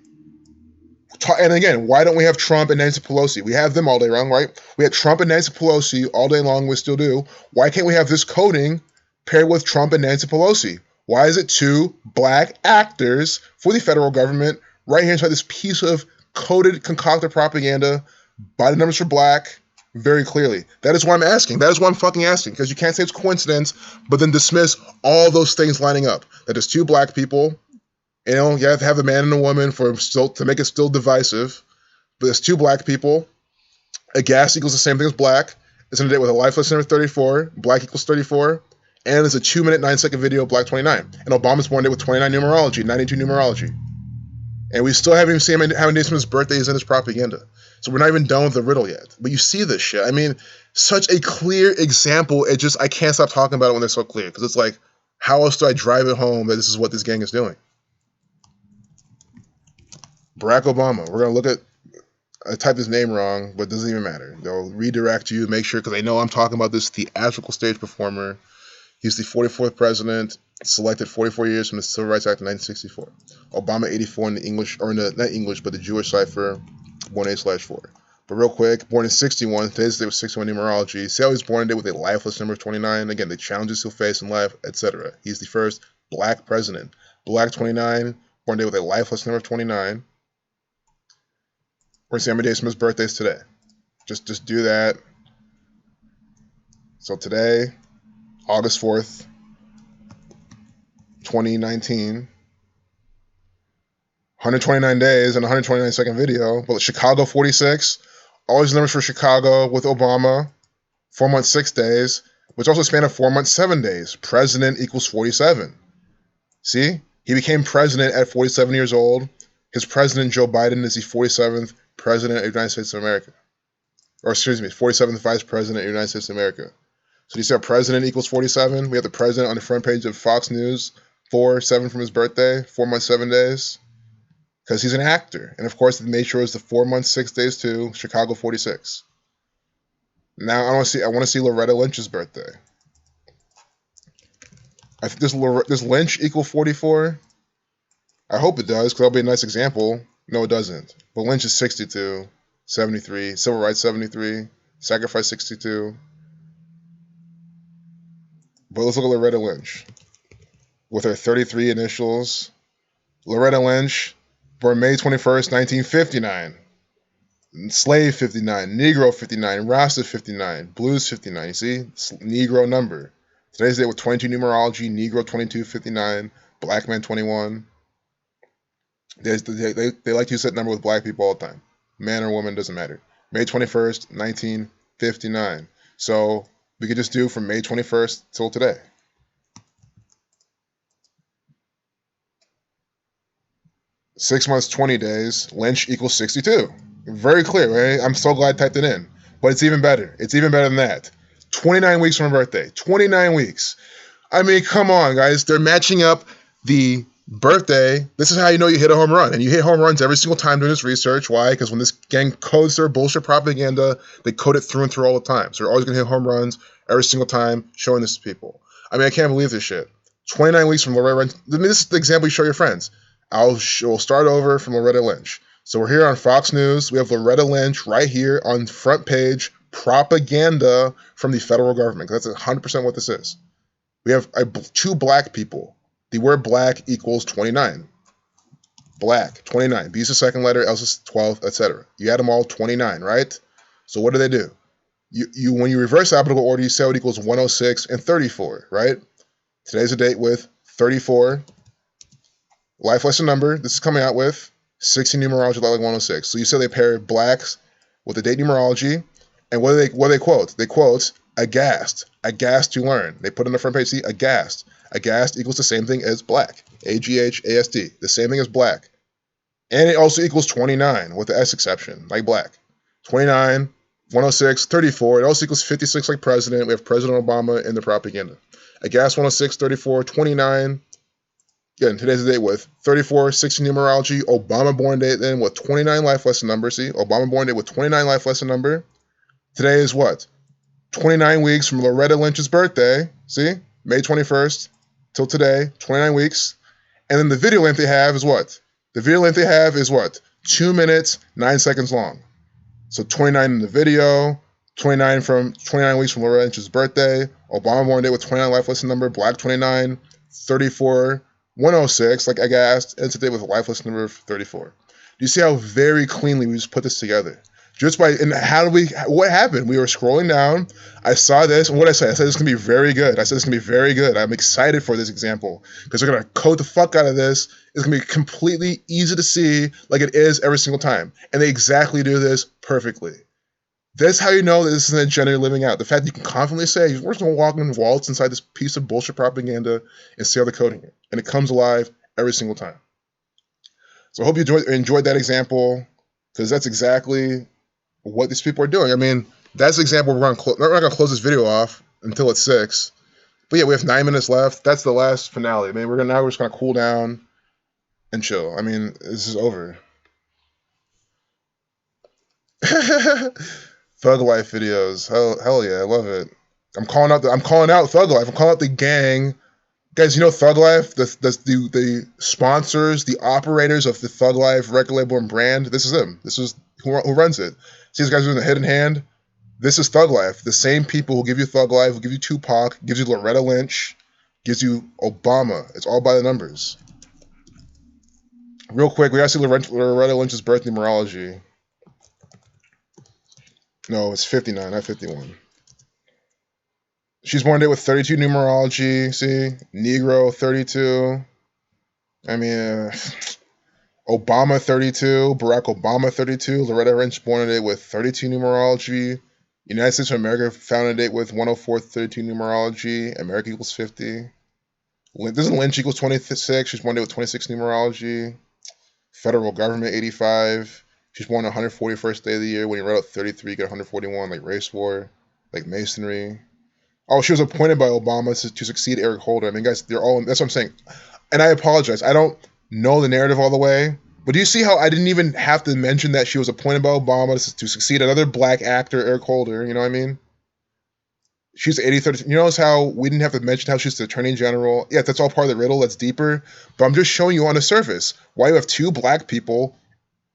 And again, why don't we have Trump and Nancy Pelosi? We have them all day long, right? We had Trump and Nancy Pelosi all day long. We still do. Why can't we have this coding paired with Trump and Nancy Pelosi? Why is it two black actors for the federal government right here inside this piece of coded, concocted propaganda by the numbers for black very clearly? That is why I'm asking. That is why I'm fucking asking, because you can't say it's coincidence, but then dismiss all those things lining up. That there's two black people. You know, you have to have a man and a woman to make it still divisive. But there's two black people. A gas equals the same thing as black. It's in a date with a life lesson number 34. Black equals 34. And it's a 2-minute, 9-second video of black 29. And Obama's born date with 29 numerology, 92 numerology. And we still haven't even seen how many days from his birthday is in his propaganda. So we're not even done with the riddle yet. But you see this shit. I mean, such a clear example. I can't stop talking about it when they're so clear. Because it's like, how else do I drive it home that this is what this gang is doing? Barack Obama. We're going to look at, I typed his name wrong, but it doesn't even matter. They'll redirect you, make sure, because they know I'm talking about this theatrical stage performer. He's the 44th president, selected 44 years from the Civil Rights Act of 1964. Obama 84 in the English, or in the, not English, but the Jewish cipher, 1A/4. But real quick, born in 61, today's date was 61 numerology. See how he's born today with a lifeless number of 29? Again, the challenges he'll face in life, etc. He's the first black president. Black 29, born today with a lifeless number of 29. We're going to see how many days from his birthdays today. Just do that. So today, August 4th, 2019, 129 days and 129 second video. But Chicago 46, all these numbers for Chicago with Obama, 4 months, 6 days, which also span of 4 months, 7 days. President equals 47. See? He became president at 47 years old. His president, Joe Biden, is the 47th president of the United States of America. Or excuse me, 47th vice president of the United States of America. So do you see how president equals 47? We have the president on the front page of Fox News, 4/7 from his birthday, 4 months, 7 days. Because he's an actor. And of course, the made sure is the 4 months, 6 days too, Chicago 46. Now I want to see Loretta Lynch's birthday. I think does Lynch equal 44? I hope it does, because that'll be a nice example. No, it doesn't. But Lynch is 62, 73, Civil Rights 73, Sacrifice 62. But let's look at Loretta Lynch. With her 33 initials. Loretta Lynch, born May 21st, 1959. Slave 59, Negro 59, Rasta 59, Blues 59. You see? Negro number. Today's date with 22 numerology, Negro 2259, Black man 21. They like to use that number with black people all the time. Man or woman, doesn't matter. May 21st, 1959. So we could just do from May 21st till today. Six months, 20 days. Lynch equals 62. Very clear, right? I'm so glad I typed it in. But it's even better. It's even better than that. 29 weeks from her birthday. 29 weeks. I mean, come on, guys. They're matching up the birthday. This is how you know you hit a home run. And you hit home runs every single time doing this research. Why? Because when this gang codes their bullshit propaganda, they code it through and through all the time. So they're always going to hit home runs every single time showing this to people. I mean, I can't believe this shit. 29 weeks from Loretta Lynch. I mean, this is the example you show your friends. We'll start over from Loretta Lynch. So we're here on Fox News. We have Loretta Lynch right here on front page propaganda from the federal government. That's 100% what this is. We have two black people. The word black equals 29. Black, 29. B is the second letter, L is 12, etc. You add them all, 29, right? So what do? You when you reverse alphabetical order, you say what equals 106 and 34, right? Today's a date with 34. Life lesson number, this is coming out with 60 numerology like 106. So you say they pair blacks with the date numerology, and what do they quote? They quote aghast to learn. They put on the front page, see, aghast. Aghast equals the same thing as black. A-G-H-A-S-T. The same thing as black. And it also equals 29 with the S exception, like black. 29, 106, 34. It also equals 56 like president. We have President Obama in the propaganda. Aghast 106, 34, 29. Again, today's the date with 34, 60 numerology. Obama born date then with 29 life lesson number. See, Obama born date with 29 life lesson number. Today is what? 29 weeks from Loretta Lynch's birthday. See? May 21st till today, 29 weeks. And then the video length they have is what? The video length they have is what? 2 minutes, 9 seconds long. So 29 in the video, 29 weeks from Loretta Lynch's birthday, Obama born date with 29 life lesson number, black 29, 34, 106, like I got asked, and today with a life lesson number 34. Do you see how very cleanly we just put this together? Just by, and what happened? We were scrolling down, I saw this, and what I said this is going to be very good. I said it's going to be very good. I'm excited for this example, because they're going to code the fuck out of this. It's going to be completely easy to see, like it is every single time. And they exactly do this perfectly. That's how you know that this is an agenda you're living out. The fact that you can confidently say, we're just going to walk and waltz inside this piece of bullshit propaganda and see how they're coding it. And it comes alive every single time. So I hope you enjoyed that example, because that's exactly what these people are doing. I mean, that's the example we're not going to close this video off until it's 6. But yeah, we have 9 minutes left. That's the last finale. I mean, we're just going to cool down and chill. I mean, this is over. Thug Life videos. Hell yeah, I love it. I'm calling out Thug Life. I'm calling out the gang. Guys, you know Thug Life? The sponsors, the operators of the Thug Life record label and brand. This is them. This is who runs it. See these guys doing the hidden hand? This is Thug Life. The same people who give you Thug Life, who give you Tupac, gives you Loretta Lynch, gives you Obama. It's all by the numbers. Real quick, we gotta see Loretta Lynch's birth numerology. No, it's 59, not 51. She's born date with 32 numerology. See? Negro, 32. I mean, Obama, 32. Barack Obama, 32. Loretta Lynch born date with 32 numerology. United States of America founded date with 104, 32 numerology. America equals 50. Doesn't Lynch equals 26? She's born date with 26 numerology. Federal government, 85. She's born on 141st day of the year. When you write out 33, you get 141, like race war, like masonry. Oh, she was appointed by Obama to succeed Eric Holder. I mean, guys, that's what I'm saying. And I apologize. I don't know the narrative all the way. But do you see how I didn't even have to mention that she was appointed by Obama to succeed another black actor, Eric Holder? You know what I mean? She's 83rd. You notice how we didn't have to mention how she's the attorney general? Yeah, that's all part of the riddle. That's deeper. But I'm just showing you on the surface why you have 2 black people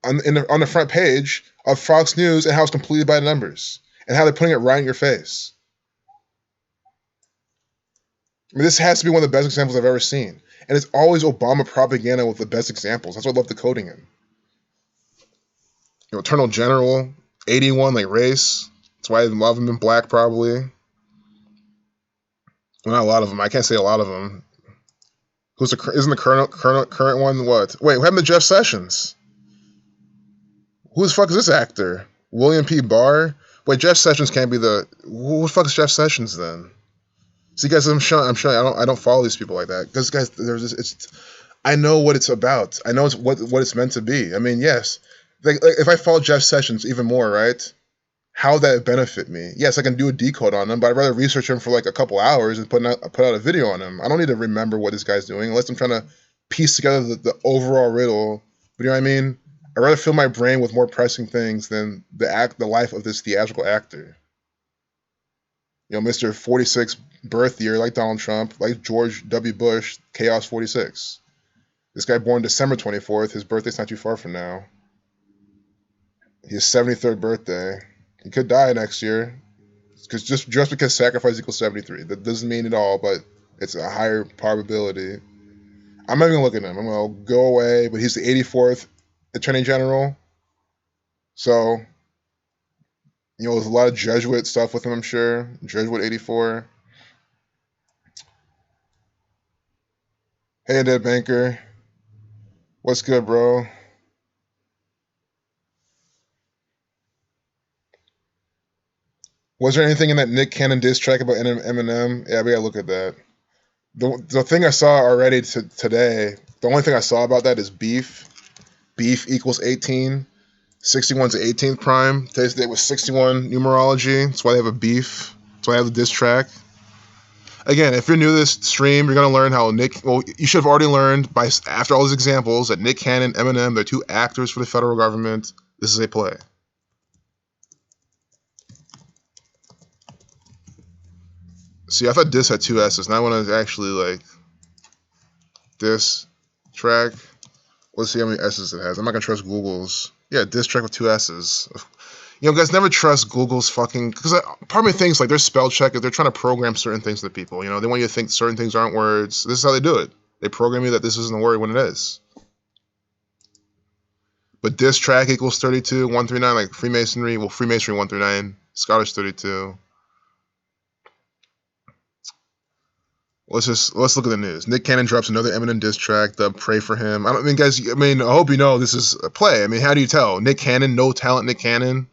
on the front page of Fox News and how it's completely by the numbers and how they're putting it right in your face. I mean, this has to be one of the best examples I've ever seen. And it's always Obama propaganda with the best examples. That's why I love the coding in. You know, Eternal General, 81, like race. That's why a lot of them in black, probably. Well, not a lot of them. I can't say a lot of them. Isn't the current one what? Wait, what happened to Jeff Sessions? Who the fuck is this actor? William P. Barr? Wait, Jeff Sessions can't be who the fuck is Jeff Sessions then? See, guys, I'm showing. I don't follow these people like that. Because, guys, I know what it's about. I know what it's meant to be. I mean, yes, like if I follow Jeff Sessions even more, right? How would that benefit me? Yes, I can do a decode on him, but I'd rather research him for like a couple hours and put out a video on him. I don't need to remember what this guy's doing unless I'm trying to piece together the overall riddle. But you know what I mean? I'd rather fill my brain with more pressing things than the life of this theatrical actor. You know, Mr. 46 birth year, like Donald Trump, like George W. Bush, Chaos 46. This guy born December 24th. His birthday's not too far from now. His 73rd birthday. He could die next year. Because just because sacrifice equals 73. That doesn't mean it all, but it's a higher probability. I'm not even looking at him. I'm going to go away, but he's the 84th Attorney General. So, you know, there's a lot of Jesuit stuff with him, I'm sure. Jesuit 84. Hey, Dead Banker. What's good, bro? Was there anything in that Nick Cannon diss track about Eminem? Yeah, we gotta look at that. The thing I saw already today, the only thing I saw about that is beef. Beef equals 18. 61's the 18th prime. Today's date was 61 numerology. That's why they have a beef. That's why I have the diss track. Again, if you're new to this stream, you're going to learn how you should have already learned after all these examples that Nick Cannon, Eminem, they're 2 actors for the federal government. This is a play. See, I thought diss had 2 S's. Now I want to actually, like, diss track. Let's see how many S's it has. I'm not going to trust Google's. Yeah, diss track with 2 S's. You know, guys, never trust Google's fucking... Because part of me thinks, like, their spell check, if they're trying to program certain things to people, you know, they want you to think certain things aren't words. This is how they do it. They program you that this isn't a word when it is. But diss track equals 32, 139, like Freemasonry. Well, Freemasonry 139, Scottish 32. Let's look at the news. Nick Cannon drops another Eminem diss track. Pray for him. I hope you know this is a play. I mean, how do you tell? Nick Cannon, no talent Nick Cannon,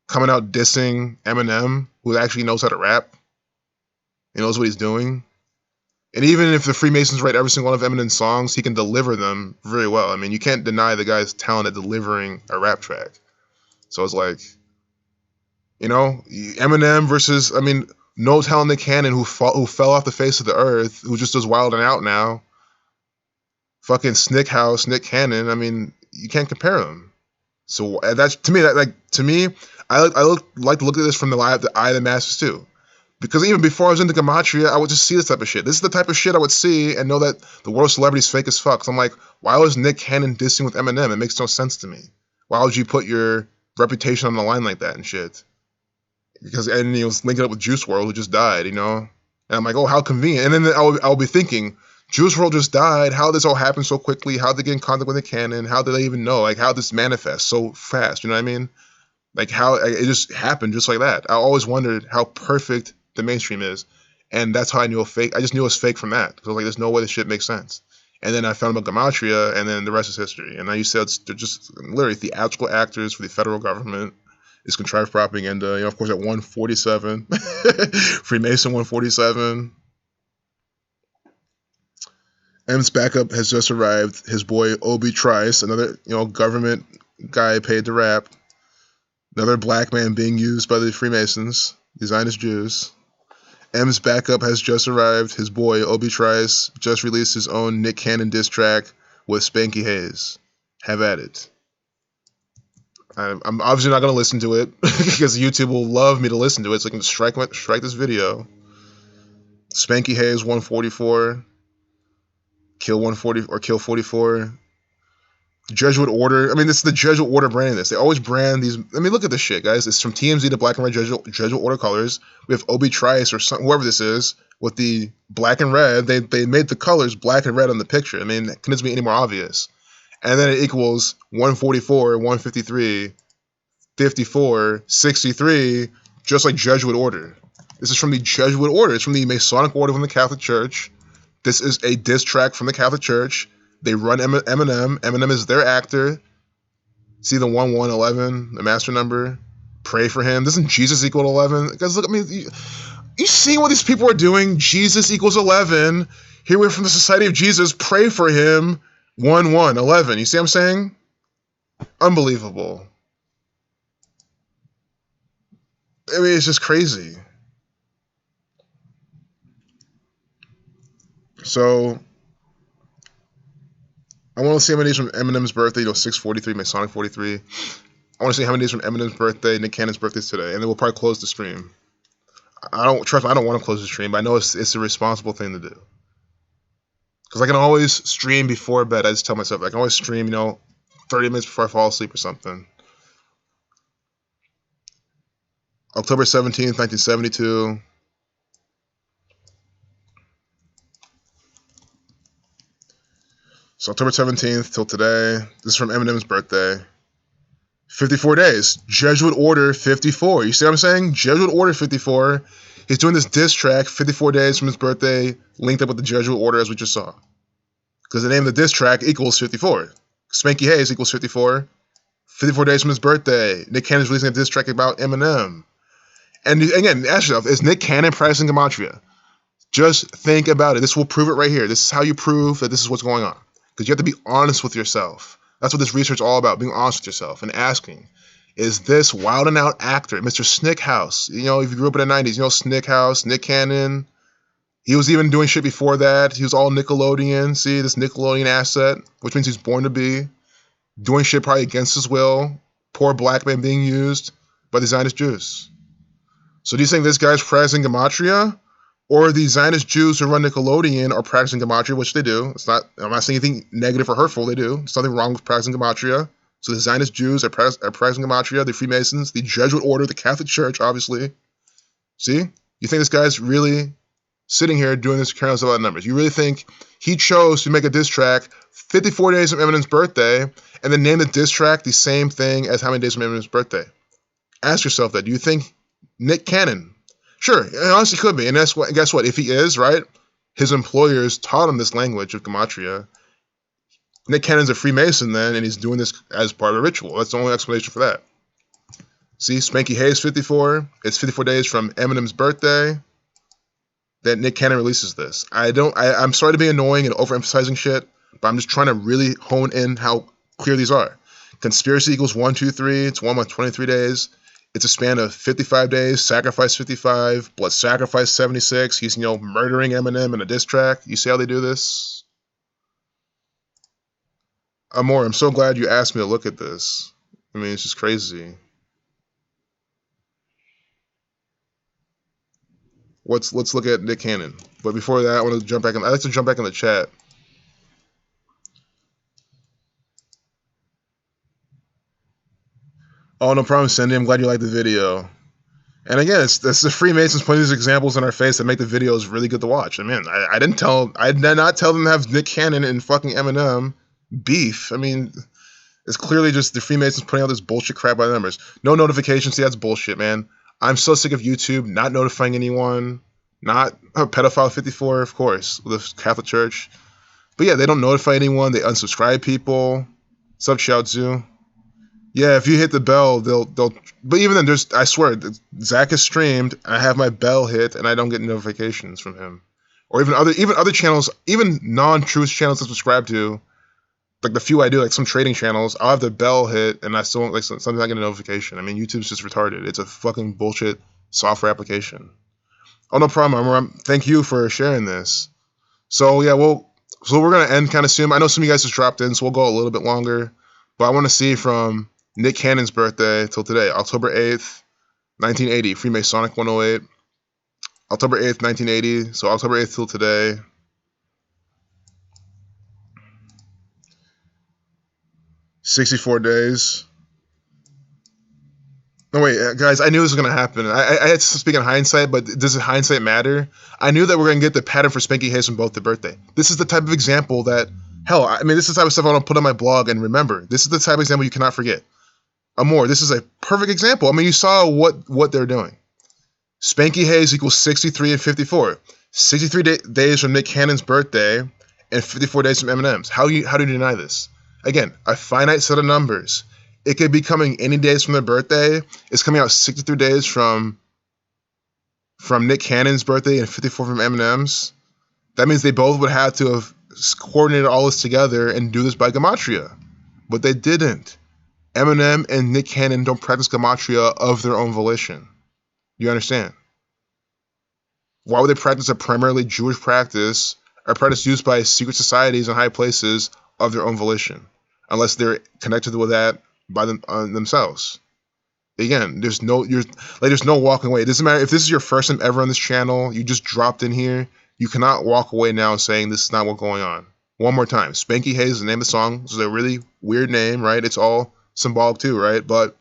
coming out dissing Eminem, who actually knows how to rap. He knows what he's doing. And even if the Freemasons write every single one of Eminem's songs, he can deliver them very well. I mean, you can't deny the guy's talent at delivering a rap track. So it's like, you know, Eminem versus, I mean, no talent Nick Cannon who fell off the face of the earth, who just does Wild and Out now. Fucking Snick House, Nick Cannon. I mean, you can't compare them. So that's to me, I like to look at this from the eye of the masses too. Because even before I was into Gematria, I would just see this type of shit. This is the type of shit I would see and know that the world of celebrity is fake as fuck. So I'm like, why was Nick Cannon dissing with Eminem? It makes no sense to me. Why would you put your reputation on the line like that and shit? And he was linking up with Juice WRLD, who just died, you know? And I'm like, oh, how convenient. And then I'll be thinking, Juice WRLD just died. How did this all happen so quickly? How did they get in contact with Nick Cannon? How did they even know? Like, how this manifests so fast, you know what I mean? Like, how it just happened just like that. I always wondered how perfect the mainstream is. And that's how I knew it fake. I just knew it was fake from that. Because I was like, there's no way this shit makes sense. And then I found about Gematria, and then the rest is history. And now you said they're just literally theatrical actors for the federal government. It's contrived propaganda. You know, of course, at 147, Freemason 147. M's backup has just arrived. His boy Obi Trice, another government guy paid to rap. Another black man being used by the Freemasons, the Zionist Jews. M's backup has just arrived. His boy Obi Trice just released his own Nick Cannon diss track with Spanky Hayes. Have at it. I'm obviously not going to listen to it because YouTube will love me to listen to it, so I can strike this video. Spanky Hayes 144, kill 140 or kill 44. Jesuit Order. I mean, this is the Jesuit Order branding this. They always brand these. I mean, look at this shit, guys. It's from TMZ to black and red Jesuit Order colors. We have Obi Trice or whoever this is with the black and red. They made the colors black and red on the picture. I mean, it couldn't be any more obvious. And then it equals 144, 153, 54, 63, just like Jesuit Order. This is from the Jesuit Order. It's from the Masonic Order from the Catholic Church. This is a diss track from the Catholic Church. They run Eminem. Eminem is their actor. See the 1111, the master number. Pray for him. Doesn't Jesus equal 11? Guys, look, I mean, you see what these people are doing? Jesus equals 11. Here we're from the Society of Jesus. Pray for him. 11. You see what I'm saying? Unbelievable. I mean, it's just crazy. So, I want to see how many days from Eminem's birthday, 643, Masonic 43. I want to see how many days from Eminem's birthday, Nick Cannon's birthday is today, and then we'll probably close the stream. I don't want to close the stream, but I know it's a responsible thing to do. Because I can always stream before bed. I just tell myself, I can always stream, 30 minutes before I fall asleep or something. October 17th, 1972. So October 17th till today. This is from Eminem's birthday. 54 days. Jesuit Order 54. You see what I'm saying? Jesuit Order 54. He's doing this diss track 54 days from his birthday, linked up with the Jesuit Order as we just saw. Because the name of the diss track equals 54. Spanky Hayes equals 54. 54 days from his birthday. Nick Cannon's releasing a diss track about Eminem. And again, ask yourself, is Nick Cannon practicing Gematria? Just think about it. This will prove it right here. This is how you prove that this is what's going on. Because you have to be honest with yourself. That's what this research is all about, being honest with yourself and asking, is this Wild and Out actor, Mr. Snick House? If you grew up in the 90s, Snick House, Nick Cannon. He was even doing shit before that. He was all Nickelodeon. See, this Nickelodeon asset, which means he's born to be. Doing shit probably against his will. Poor black man being used by the Zionist Jews. So do you think this guy's practicing Gematria? Or the Zionist Jews who run Nickelodeon are practicing gematria, which they do. I'm not saying anything negative or hurtful. They do. There's nothing wrong with practicing gematria. So the Zionist Jews are practicing gematria. The Freemasons, the Jesuit order, the Catholic Church, obviously. See? You think this guy's really sitting here doing this careless about numbers? You really think he chose to make a diss track 54 days from Eminem's birthday and then name the diss track the same thing as how many days from Eminem's birthday? Ask yourself that. Do you think Nick Cannon? Sure, it honestly could be. And guess what? If he is, right, his employers taught him this language of gematria. Nick Cannon's a Freemason then, and he's doing this as part of a ritual. That's the only explanation for that. See, Spanky Hayes 54. It's 54 days from Eminem's birthday that Nick Cannon releases this. I'm sorry to be annoying and overemphasizing shit, but I'm just trying to really hone in how clear these are. Conspiracy equals 1, 2, 3. It's 1 month, 23 days. It's a span of 55 days, sacrifice 55, blood sacrifice 76. He's, murdering Eminem in a diss track. You see how they do this? Amor, I'm so glad you asked me to look at this. I mean, it's just crazy. Let's look at Nick Cannon. But before that, I want to jump back in. I'd like to jump back in the chat. Oh, no problem, Cindy. I'm glad you liked the video. And again, it's the Freemasons putting these examples in our face that make the videos really good to watch. I mean, I did not tell them to have Nick Cannon and fucking Eminem beef. I mean, it's clearly just the Freemasons putting out this bullshit crap by the numbers. No notifications. See, that's bullshit, man. I'm so sick of YouTube not notifying anyone. Not a pedophile 54, of course, the Catholic Church. But yeah, they don't notify anyone. They unsubscribe people. Sup, Xiaozu? Yeah, if you hit the bell, they'll. But even then, I swear, Zach is streamed. And I have my bell hit, and I don't get notifications from him, or even other channels, even non-truth channels I subscribe to, like the few I do, like some trading channels. I'll have the bell hit, and I still won't, sometimes I get a notification. I mean, YouTube's just retarded. It's a fucking bullshit software application. Oh, no problem. Thank you for sharing this. So yeah, so we're gonna end kind of soon. I know some of you guys just dropped in, so we'll go a little bit longer. But I want to see from Nick Cannon's birthday till today, October 8th, 1980, Freemasonic 108. October 8th, 1980, so October 8th till today. $64 days. No, wait, guys, I knew this was going to happen. I had to speak in hindsight, but does hindsight matter? I knew that we're going to get the pattern for Spanky Hayes from both the birthday. This is the type of example that, hell, I mean, this is the type of stuff I want to put on my blog and remember. This is the type of example you cannot forget. Amor, this is a perfect example. I mean, you saw what they're doing. Spanky Hayes equals 63 and 54. 63 days from Nick Cannon's birthday and 54 days from Eminem's. How do you deny this? Again, a finite set of numbers. It could be coming any days from their birthday. It's coming out 63 days from Nick Cannon's birthday and 54 from Eminem's. That means they both would have to have coordinated all this together and do this by gematria. But they didn't. Eminem and Nick Cannon don't practice gematria of their own volition. You understand? Why would they practice a primarily Jewish practice, a practice used by secret societies and high places of their own volition? Unless they're connected with that by themselves. Again, there's no walking away. It doesn't matter if this is your first time ever on this channel, you just dropped in here, you cannot walk away now saying this is not what's going on. One more time. Spanky Hayes is the name of the song. This is a really weird name, right? It's all symbolic too, right? But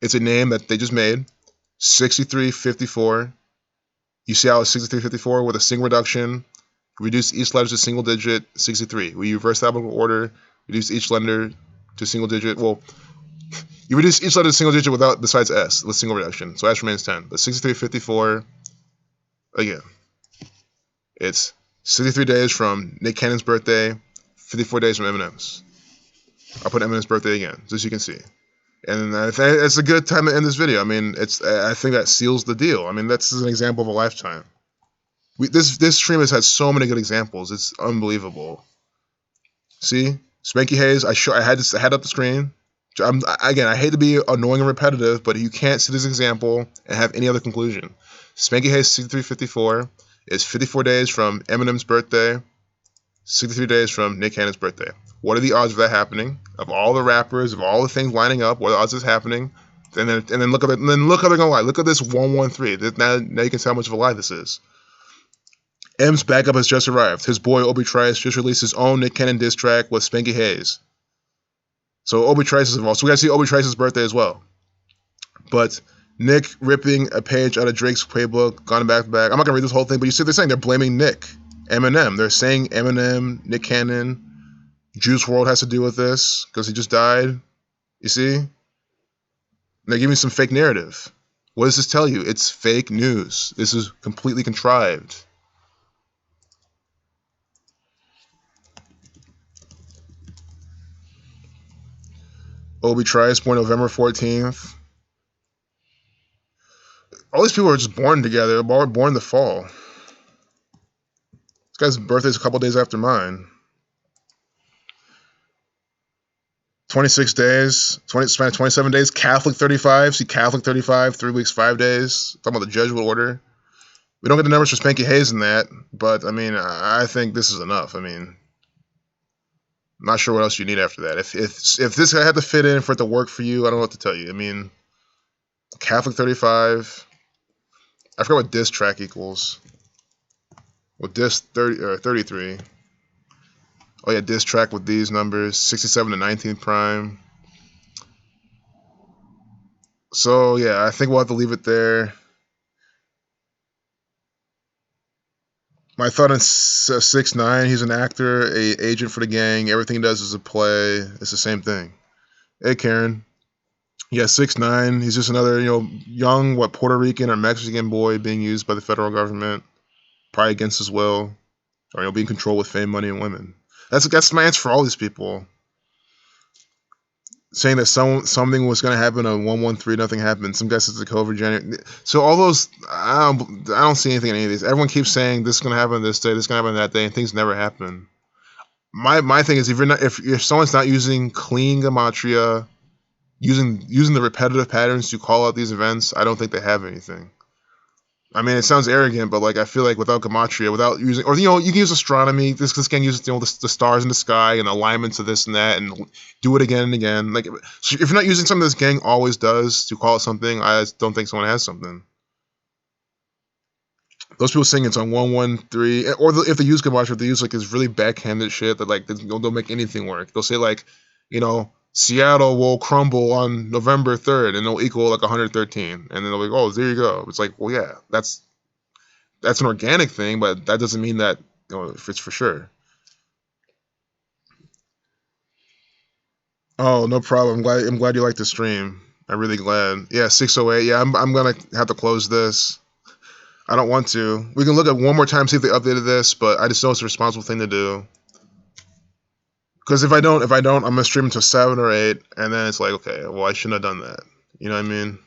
it's a name that they just made. 6354. You see how it's 6354 with a single reduction. Reduce each letter to single digit, 63. We reverse the alphabetical order, reduce each letter to single digit. Well, you reduce each letter to single digit without besides S, with single reduction. So S remains 10. But 6354, again, it's 63 days from Nick Cannon's birthday, 54 days from Eminem's. I'll put Eminem's birthday again, just so you can see. And I think it's a good time to end this video. I mean, I think that seals the deal. I mean, that's an example of a lifetime. This stream has had so many good examples. It's unbelievable. See? Spanky Hayes, I had up the screen. Again, I hate to be annoying and repetitive, but you can't see this example and have any other conclusion. Spanky Hayes 6354 is 54 days from Eminem's birthday, 63 days from Nick Cannon's birthday. What are the odds of that happening? Of all the rappers, of all the things lining up, what are the odds of this happening? And then look how they're gonna lie. Look at this 113. Now you can tell how much of a lie this is. M's backup has just arrived. His boy Obi Trice just released his own Nick Cannon diss track with Spanky Hayes. So Obi Trice is involved. So we gotta see Obi Trice's birthday as well. But Nick ripping a page out of Drake's playbook, gone back to back. I'm not gonna read this whole thing, but you see what they're saying. They're blaming Nick, Eminem. They're saying Eminem, Nick Cannon, Juice WRLD has to do with this because he just died. You see? And they're giving some fake narrative. What does this tell you? It's fake news. This is completely contrived. Obi Trice, born November 14th. All these people are just born together, born in the fall. This guy's birthday is a couple days after mine. 26 days, 27 days, Catholic 35. See, Catholic 35, 3 weeks, 5 days. Talking about the Jesuit order. We don't get the numbers for Spanky Hayes in that, but I mean, I think this is enough. I mean, I'm not sure what else you need after that. If this guy had to fit in for it to work for you, I don't know what to tell you. I mean, Catholic 35. I forgot what diss track equals. Well, diss 30 or 33. Oh yeah, diss track with these numbers, 67 to 19 prime. So yeah, I think we'll have to leave it there. My thought on 6ix9ine, he's an actor, a agent for the gang. Everything he does is a play. It's the same thing. Hey Karen. Yeah, 6ix9ine. He's just another, young, Puerto Rican or Mexican boy being used by the federal government, probably against his will, or being controlled with fame, money, and women. That's my answer for all these people. Saying that something was going to happen on 113, nothing happened. Some guy says the COVID January. So all those, I don't see anything in any of these. Everyone keeps saying this is going to happen this day, this is going to happen that day, and things never happen. My thing is if someone's not using clean gematria, using the repetitive patterns to call out these events, I don't think they have anything. I mean, it sounds arrogant, but I feel like without gematria, without using, or you can use astronomy. This can use the stars in the sky and alignments of this and that, and do it again and again. So if you're not using something this gang always does to call it something, I don't think someone has something. Those people saying it's on 113, or if they use gematria, they use this really backhanded shit that they'll make anything work. They'll say Seattle will crumble on November 3rd, and it'll equal 113. And then they'll be oh, there you go. It's well, yeah, that's an organic thing, but that doesn't mean that if it's for sure. Oh, no problem. I'm glad you liked the stream. I'm really glad. Yeah, 608. Yeah, I'm gonna have to close this. I don't want to. We can look at one more time, see if they updated this, but I just know it's a responsible thing to do. Because if I don't, I'm gonna stream until 7 or 8, and then it's okay, well, I shouldn't have done that. You know what I mean?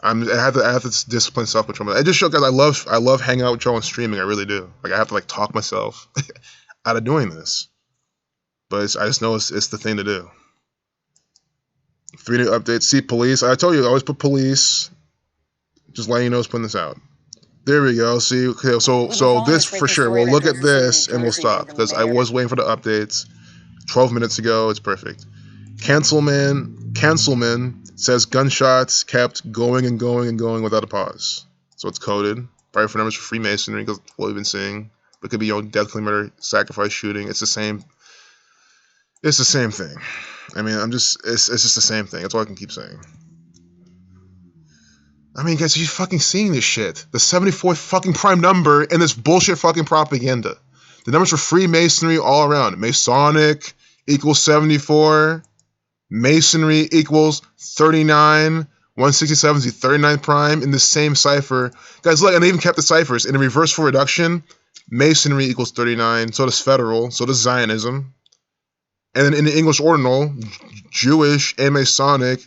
I have to discipline self-control. I just show guys I love hanging out with y'all and streaming. I really do. I have to talk myself out of doing this. But I just know it's the thing to do. 3 new updates. See police. I told you I always put police. Just letting you know I was putting this out. There we go. See, okay, so this for sure. We'll look at this and we'll stop because I was waiting for the updates. 12 minutes ago, it's perfect. Cancelman says gunshots kept going and going and going without a pause. So it's coded. Probably for numbers for Freemasonry, because what we've been seeing. It could be death, murder, sacrifice, shooting. It's the same. It's the same thing. I mean, it's just the same thing. That's all I can keep saying. I mean, guys, are you fucking seeing this shit? The 74th fucking prime number and this bullshit fucking propaganda. The numbers for Freemasonry all around. Masonic equals 74. Masonry equals 39. 167 is the 39th prime in the same cipher. Guys, look, and they even kept the ciphers. In a reverse full reduction, Masonry equals 39. So does Federal. So does Zionism. And then in the English ordinal, Jewish and Masonic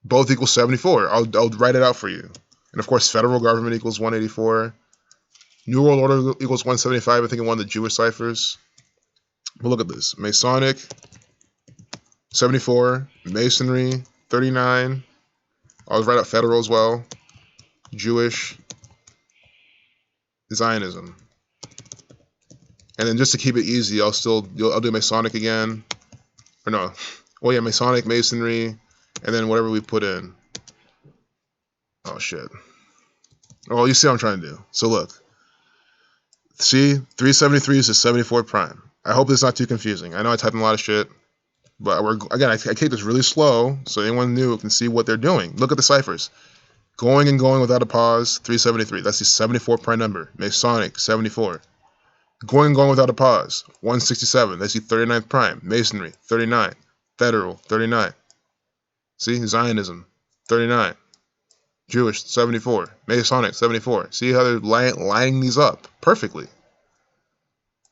both equal 74. I'll write it out for you. And of course, Federal Government equals 184. New World Order equals 175, I think, in one of the Jewish ciphers. But look at this. Masonic, 74. Masonry, 39. I'll write out Federal as well. Jewish. Zionism. And then just to keep it easy, I'll do Masonic again. Or no. Well, yeah, Masonic, Masonry, and then whatever we put in. Oh, shit. Oh, you see what I'm trying to do. So look. See, 373 is 74 prime. I hope this is not too confusing. I know I typed in a lot of shit, but I keep this really slow so anyone new can see what they're doing. Look at the ciphers. Going and going without a pause, 373. That's the 74 prime number. Masonic, 74. Going and going without a pause, 167. That's the 39th prime. Masonry, 39. Federal, 39. See, Zionism, 39. Jewish, 74. Masonic, 74. See how they're lining these up perfectly.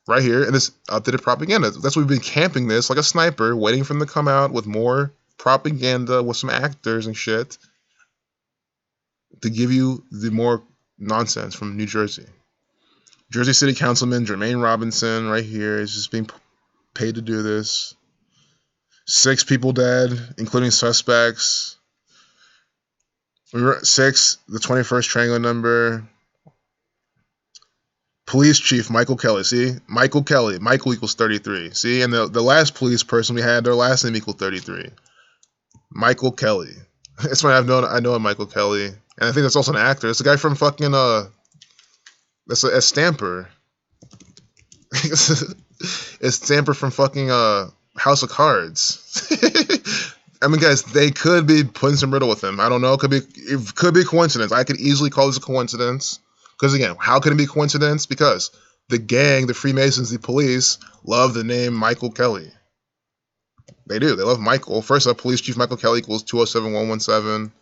Right here, and this updated propaganda. That's why we've been camping this like a sniper, waiting for them to come out with more propaganda with some actors and shit to give you the more nonsense from New Jersey. Jersey City Councilman Jermaine Robinson right here is just being paid to do this. 6 people dead, including suspects. 6, the 21st triangle number. Police Chief Michael Kelly, see? Michael Kelly. Michael equals 33. See? And the last police person we had, their last name equaled 33. Michael Kelly. That's why I know Michael Kelly. And I think that's also an actor. It's the guy from fucking, that's a Stamper. It's Stamper from fucking, House of Cards. I mean, guys, they could be putting some riddle with him. I don't know. It could be a coincidence. I could easily call this a coincidence. Because again, how can it be a coincidence? Because the gang, the Freemasons, the police, love the name Michael Kelly. They do. They love Michael. First up, Police Chief Michael Kelly equals 207117.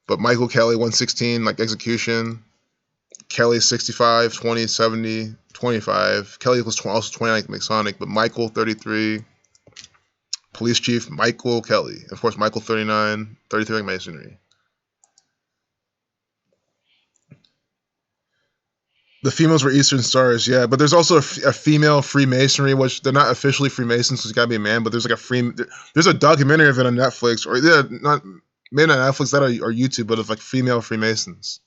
But Michael Kelly 116, like execution. Kelly 65, 20, 70, 25. Kelly equals also 29 Masonic, but Michael 33. Police Chief Michael Kelly. Of course, Michael 39, 33 Masonry. The females were Eastern Stars, yeah, but there's also a female Freemasonry, which they're not officially Freemasons, so it's gotta be a man, but there's like there's a documentary of it on Netflix, or yeah, not maybe not Netflix, that or YouTube, but of like female Freemasons.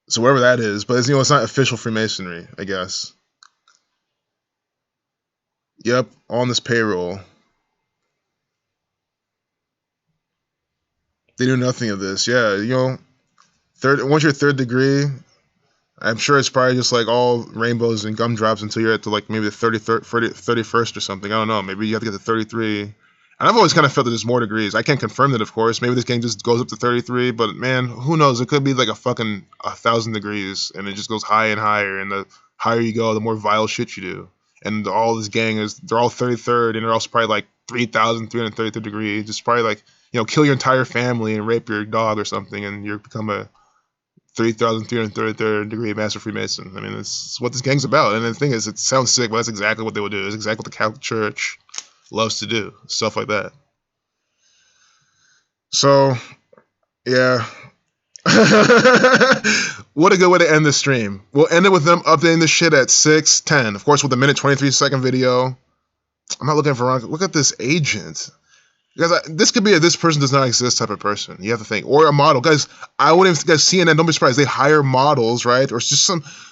So whatever that is, but it's not official Freemasonry, I guess. Yep, on this payroll. They do nothing of this, yeah, once you're 3rd degree, I'm sure it's probably just like all rainbows and gumdrops until you're at to like maybe the 31st or something. I don't know. Maybe you have to get to 33. And I've always kind of felt that there's more degrees. I can't confirm that, of course. Maybe this gang just goes up to 33, but man, who knows? It could be like a fucking 1,000 degrees, and it just goes higher and higher. And the higher you go, the more vile shit you do. And all this gang they're all 33rd, and they're also probably like 3,333 degrees. Just probably like, kill your entire family and rape your dog or something, and you become a 3,333 degree Master Freemason. I mean, it's what this gang's about. And the thing is, it sounds sick, but that's exactly what they would do. It's exactly what the Catholic Church loves to do. Stuff like that. So, yeah. What a good way to end this stream. We'll end it with them updating this shit at 6:10. Of course, with a minute 23-second video. I'm not looking for wrong. Look at this agent. Because this could be a this person does not exist type of person. You have to think. Or a model. Guys, I wouldn't even, guys, CNN, don't be surprised. They hire models, right? Or it's just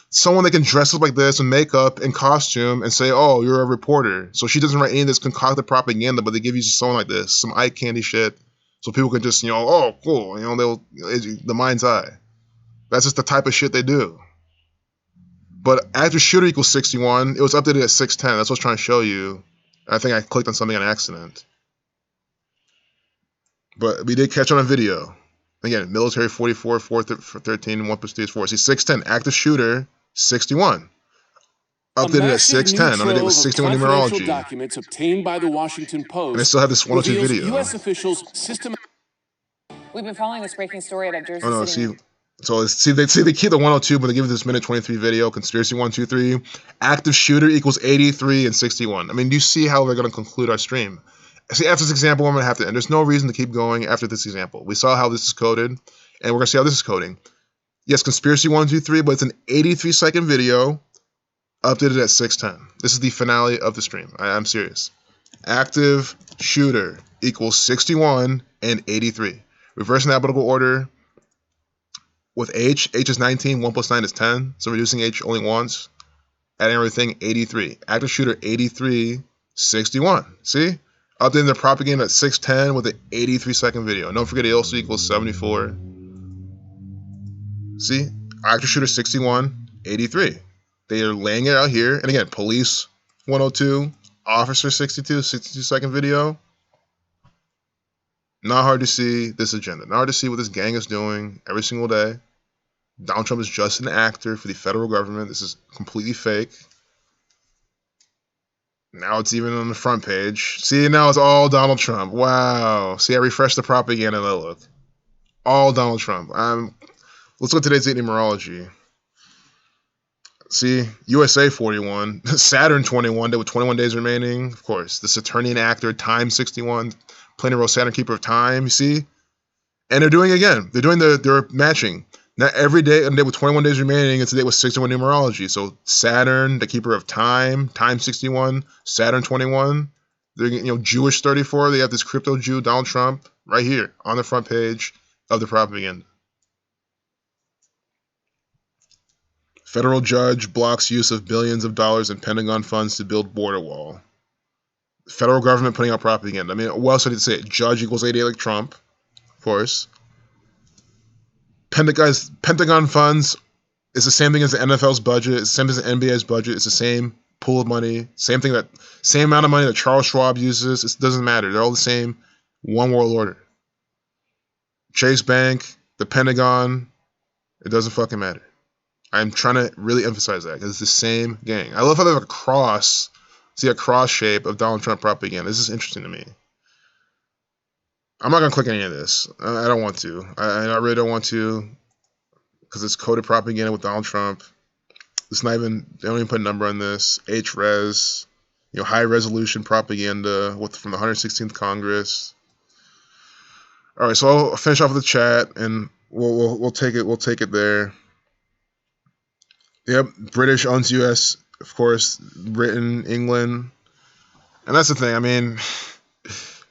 someone that can dress up like this in makeup and costume and say, oh, you're a reporter. So she doesn't write any of this concocted propaganda, but they give you just someone like this, some eye candy shit. So people can just, oh, cool. The mind's eye. That's just the type of shit they do. But active shooter equals 61. It was updated at 6:10. That's what I was trying to show you. I think I clicked on something on accident. But we did catch on a video. Again, military 44, 413, 1 plus 3 is 4. See, 610, active shooter, 61. Updated at 610. On the day with 61 numerology. Documents obtained by the Washington Post. And I still have this 102 video. U.S. officials We've been following this breaking story out of Jersey no, City. They keep the 102, but they give you this minute 23 video. Conspiracy 123. Active shooter equals 83 and 61. I mean, do you see how they're going to conclude our stream? See, after this example, I'm going to have to end. There's no reason to keep going after this example. We saw how this is coded, and we're going to see how this is coding. Yes, Conspiracy 123, but it's an 83-second video updated at 6:10. This is the finale of the stream. I'm serious. Active shooter equals 61 and 83. Reversing the alphabetical order with H. H is 19, 1 plus 9 is 10. So reducing H only once. Adding everything, 83. Active shooter, 83, 61. See? Updating the propaganda at 6:10 with an 83-second video. And don't forget it also equals 74. See? active shooter 6183. They are laying it out here. And again, police 102, officer 62-second video. Not hard to see this agenda. Not hard to see what this gang is doing every single day. Donald Trump is just an actor for the federal government. This is completely fake. Now it's even on the front page. See, now it's all Donald Trump. Wow. See, I refreshed the propaganda. Look. All Donald Trump. Let's look at today's daily numerology. See, USA 41, Saturn 21, there were 21 days remaining. Of course, the Saturnian actor, Time 61, playing a role Saturn, keeper of time, you see? And they're doing it again. They're matching. Not every day, and day with 21 days remaining, it's a day with 61 numerology. So Saturn, the keeper of time, Time 61, Saturn 21. They're, Jewish 34. They have this crypto Jew, Donald Trump, right here on the front page of the propaganda. Federal judge blocks use of billions of dollars in Pentagon funds to build border wall. Federal government putting out propaganda. I mean, what else did it say? Judge equals 88 like Trump, of course. Pentagon funds is the same thing as the NFL's budget. It's the same as the NBA's budget. It's the same pool of money. Same amount of money that Charles Schwab uses. It doesn't matter. They're all the same. One world order. Chase Bank, the Pentagon. It doesn't fucking matter. I'm trying to really emphasize that because it's the same gang. I love how they have a cross. See a cross shape of Donald Trump propaganda. This is interesting to me. I'm not going to click any of this. I don't want to. I really don't want to because it's coded propaganda with Donald Trump. It's not even, they don't even put a number on this. HRES, high resolution propaganda from the 116th Congress. All right, so I'll finish off with the chat and we'll take it there. Yep, British owns U.S., of course, Britain, England. And that's the thing. I mean,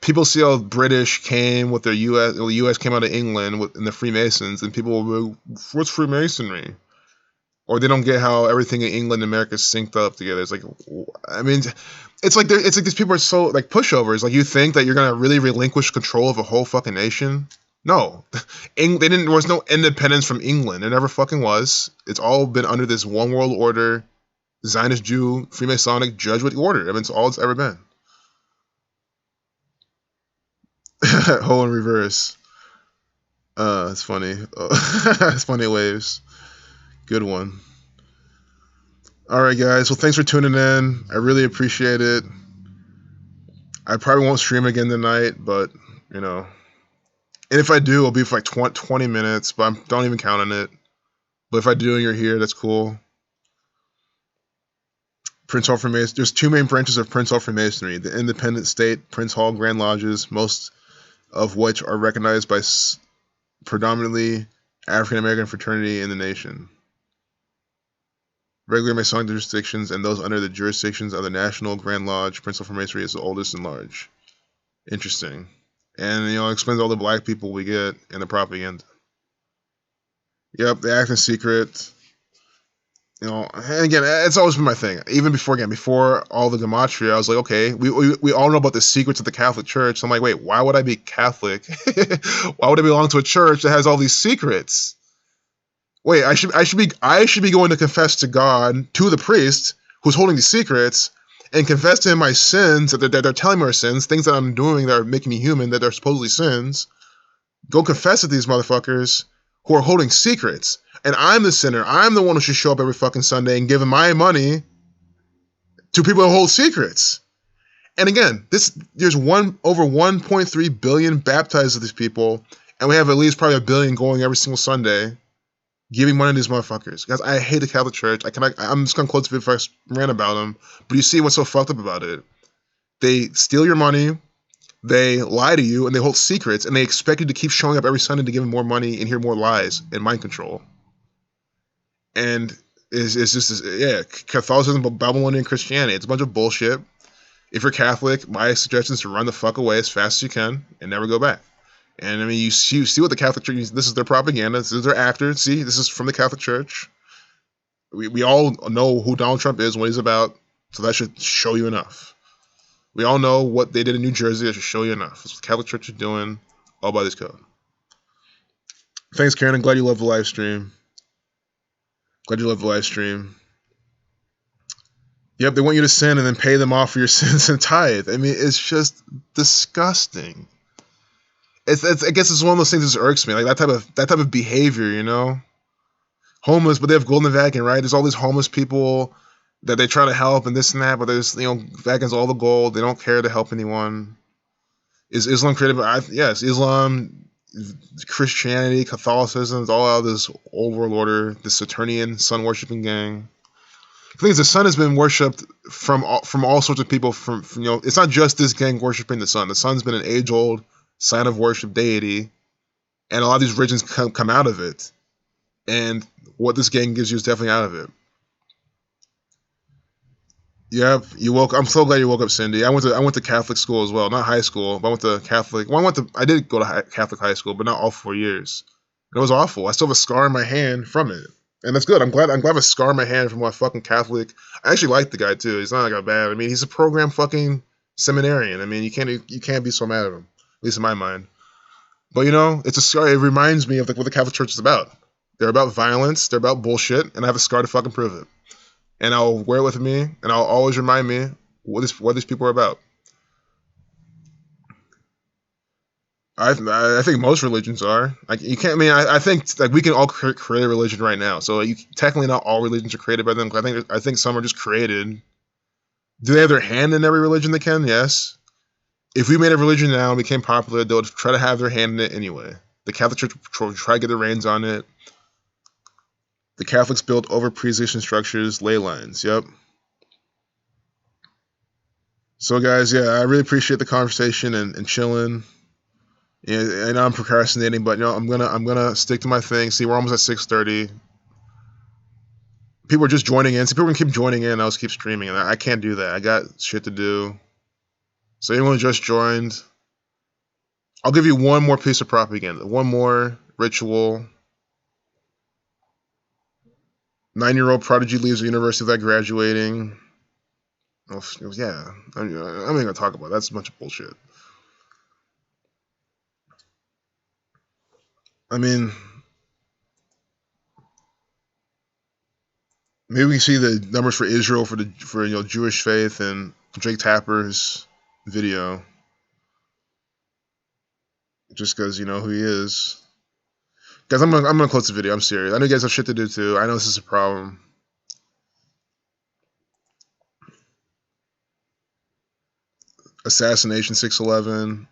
people see how British came with their U.S. The U.S. came out of England in the Freemasons, and people will be, what's Freemasonry? Or they don't get how everything in England and America is synced up together. It's like, I mean, it's like these people are so like pushovers. Like you think that you're gonna really relinquish control of a whole fucking nation? No, there was no independence from England. There never fucking was. It's all been under this one world order, Zionist Jew, Freemasonic Jesuit order. I mean, it's all it's ever been. Whole in reverse. It's funny. It's funny waves. Good one. All right, guys. Well, thanks for tuning in. I really appreciate it. I probably won't stream again tonight, but and if I do, it'll be for like 20 minutes, but don't even count on it. But if I do and you're here, that's cool. Prince Hall Freemasonry. There's two main branches of Prince Hall Freemasonry. The independent state Prince Hall Grand Lodges, most of which are recognized by predominantly African American fraternity in the nation. Regular Masonic jurisdictions and those under the jurisdictions of the National Grand Lodge. Prince Hall Freemasonry is the oldest and large. Interesting. And, it explains all the black people we get in the propaganda. Yep, they act in secret. And again, it's always been my thing. Even before all the gematria, I was like, okay, we all know about the secrets of the Catholic Church. So I'm like, wait, why would I be Catholic? Why would I belong to a church that has all these secrets? Wait, I should be going to confess to God, to the priest who's holding these secrets, and confess to him my sins, that they're telling me are sins, things that I'm doing that are making me human, that they're supposedly sins. Go confess to these motherfuckers who are holding secrets. And I'm the sinner. I'm the one who should show up every fucking Sunday and give my money to people who hold secrets. And again, there's over 1.3 billion baptized of these people, and we have at least probably 1 billion going every single Sunday, giving money to these motherfuckers. Guys, I hate the Catholic Church. I'm just gonna close the video if I rant about them. But you see what's so fucked up about it. They steal your money, they lie to you, and they hold secrets, and they expect you to keep showing up every Sunday to give them more money and hear more lies and mind control. And it's just, Catholicism, Babylonian Christianity. It's a bunch of bullshit. If you're Catholic, my suggestion is to run the fuck away as fast as you can and never go back. And I mean, you see what the Catholic Church, this is their propaganda, this is their actor. See, this is from the Catholic Church. We all know who Donald Trump is, what he's about, so that should show you enough. We all know what they did in New Jersey, that should show you enough. That's what the Catholic Church is doing, all by this code. Thanks, Karen. I'm glad you love the live stream. Glad you love the live stream. Yep, they want you to sin and then pay them off for your sins and tithe. I mean, it's just disgusting. I guess it's one of those things that irks me, like that type of behavior, you know. Homeless, but they have Golden Vatican, right? There's all these homeless people that they try to help and this and that, but there's, you know, Vatican's all the gold. They don't care to help anyone. Is Islam created by? Yes, Islam, Christianity, Catholicism, it's all out of this old world order, this Saturnian sun worshipping gang. The thing is, the sun has been worshipped from all sorts of people. From you know, it's not just this gang worshiping the sun. The sun's been an age old sign of worship deity, and a lot of these religions come out of it. And what this gang gives you is definitely out of it. Yep, you woke. I'm so glad you woke up, Cindy. I went to Catholic school as well, not high school, but I went to Catholic. Well, I did go to Catholic high school, but not all 4 years. And it was awful. I still have a scar in my hand from it, and that's good. I'm glad I have a scar in my hand from my fucking Catholic. I actually like the guy too. He's not like a bad. I mean, he's a program fucking seminarian. I mean, you can't be so mad at him, at least in my mind. But you know, it's a scar. It reminds me of what the Catholic Church is about. They're about violence. They're about bullshit, and I have a scar to fucking prove it. And I'll wear it with me, and I'll always remind me what these people are about. I think most religions are. Like you can't. I mean, I think like we can all create a religion right now. So technically, not all religions are created by them. I think some are just created. Do they have their hand in every religion they can? Yes. If we made a religion now and became popular, they would try to have their hand in it anyway. The Catholic Church would try to get their reins on it. The Catholics built over pre-existing structures, ley lines. Yep. So guys, yeah, I really appreciate the conversation and chilling. Yeah, I know I'm procrastinating, but you know, I'm gonna stick to my thing. See, we're almost at 6:30. People are just joining in. See, people can keep joining in. I'll just keep streaming, and I can't do that. I got shit to do. So anyone who just joined, I'll give you one more piece of propaganda, one more ritual. 9-year-old prodigy leaves the university without graduating. Oh, yeah, I'm not even gonna talk about it. That's a bunch of bullshit. I mean, maybe we can see the numbers for Israel for you know Jewish faith and Jake Tapper's video, just because you know who he is. Guys, I'm gonna close the video. I'm serious. I know you guys have shit to do too. I know this is a problem. Assassination 611.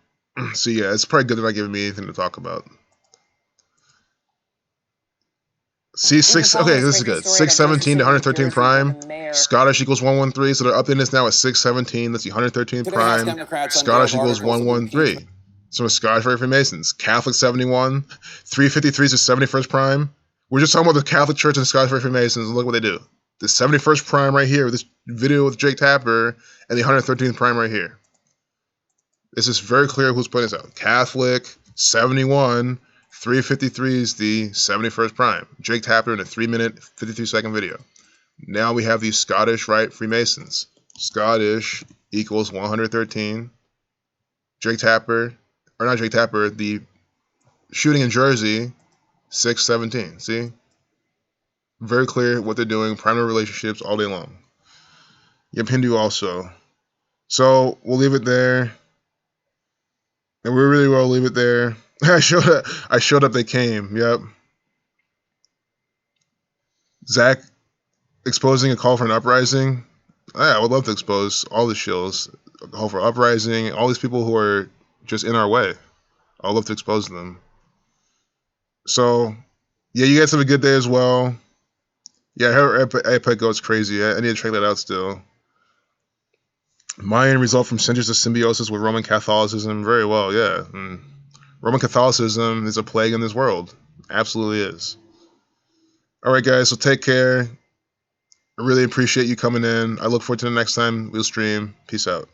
So yeah, it's probably good they're not giving me anything to talk about. See, okay, this is good. 617 to 113 prime. Scottish equals 113. So they're upping this now at 617. That's the 113 prime. Scottish equals 113. So Scottish for Freemasons. Catholic 71. 353 is the 71st prime. We're just talking about the Catholic Church and Scottish for Freemasons, and look what they do. The 71st prime right here with this video with Jake Tapper, and the 113th prime right here. This is very clear who's putting this out. Catholic 71. 353 is the 71st prime. Jake Tapper in a 3-minute, 53-second video. Now we have these Scottish Rite Freemasons. Scottish equals 113. Jake Tapper, or not Jake Tapper, the shooting in Jersey, 617. See? Very clear what they're doing. Primary relationships all day long. Yep, Hindu also. So we'll leave it there. And we really will leave it there. I showed up, they came. Yep. Zach exposing a call for an uprising. Yeah, I would love to expose all the shills. A call for uprising, all these people who are just in our way. I would love to expose them. So, yeah, you guys have a good day as well. Yeah, her APEC goes crazy. I need to check that out still. Mayan result from centuries of symbiosis with Roman Catholicism. Very well, yeah. Roman Catholicism is a plague in this world. Absolutely is. All right, guys, so take care. I really appreciate you coming in. I look forward to the next time we'll stream. Peace out.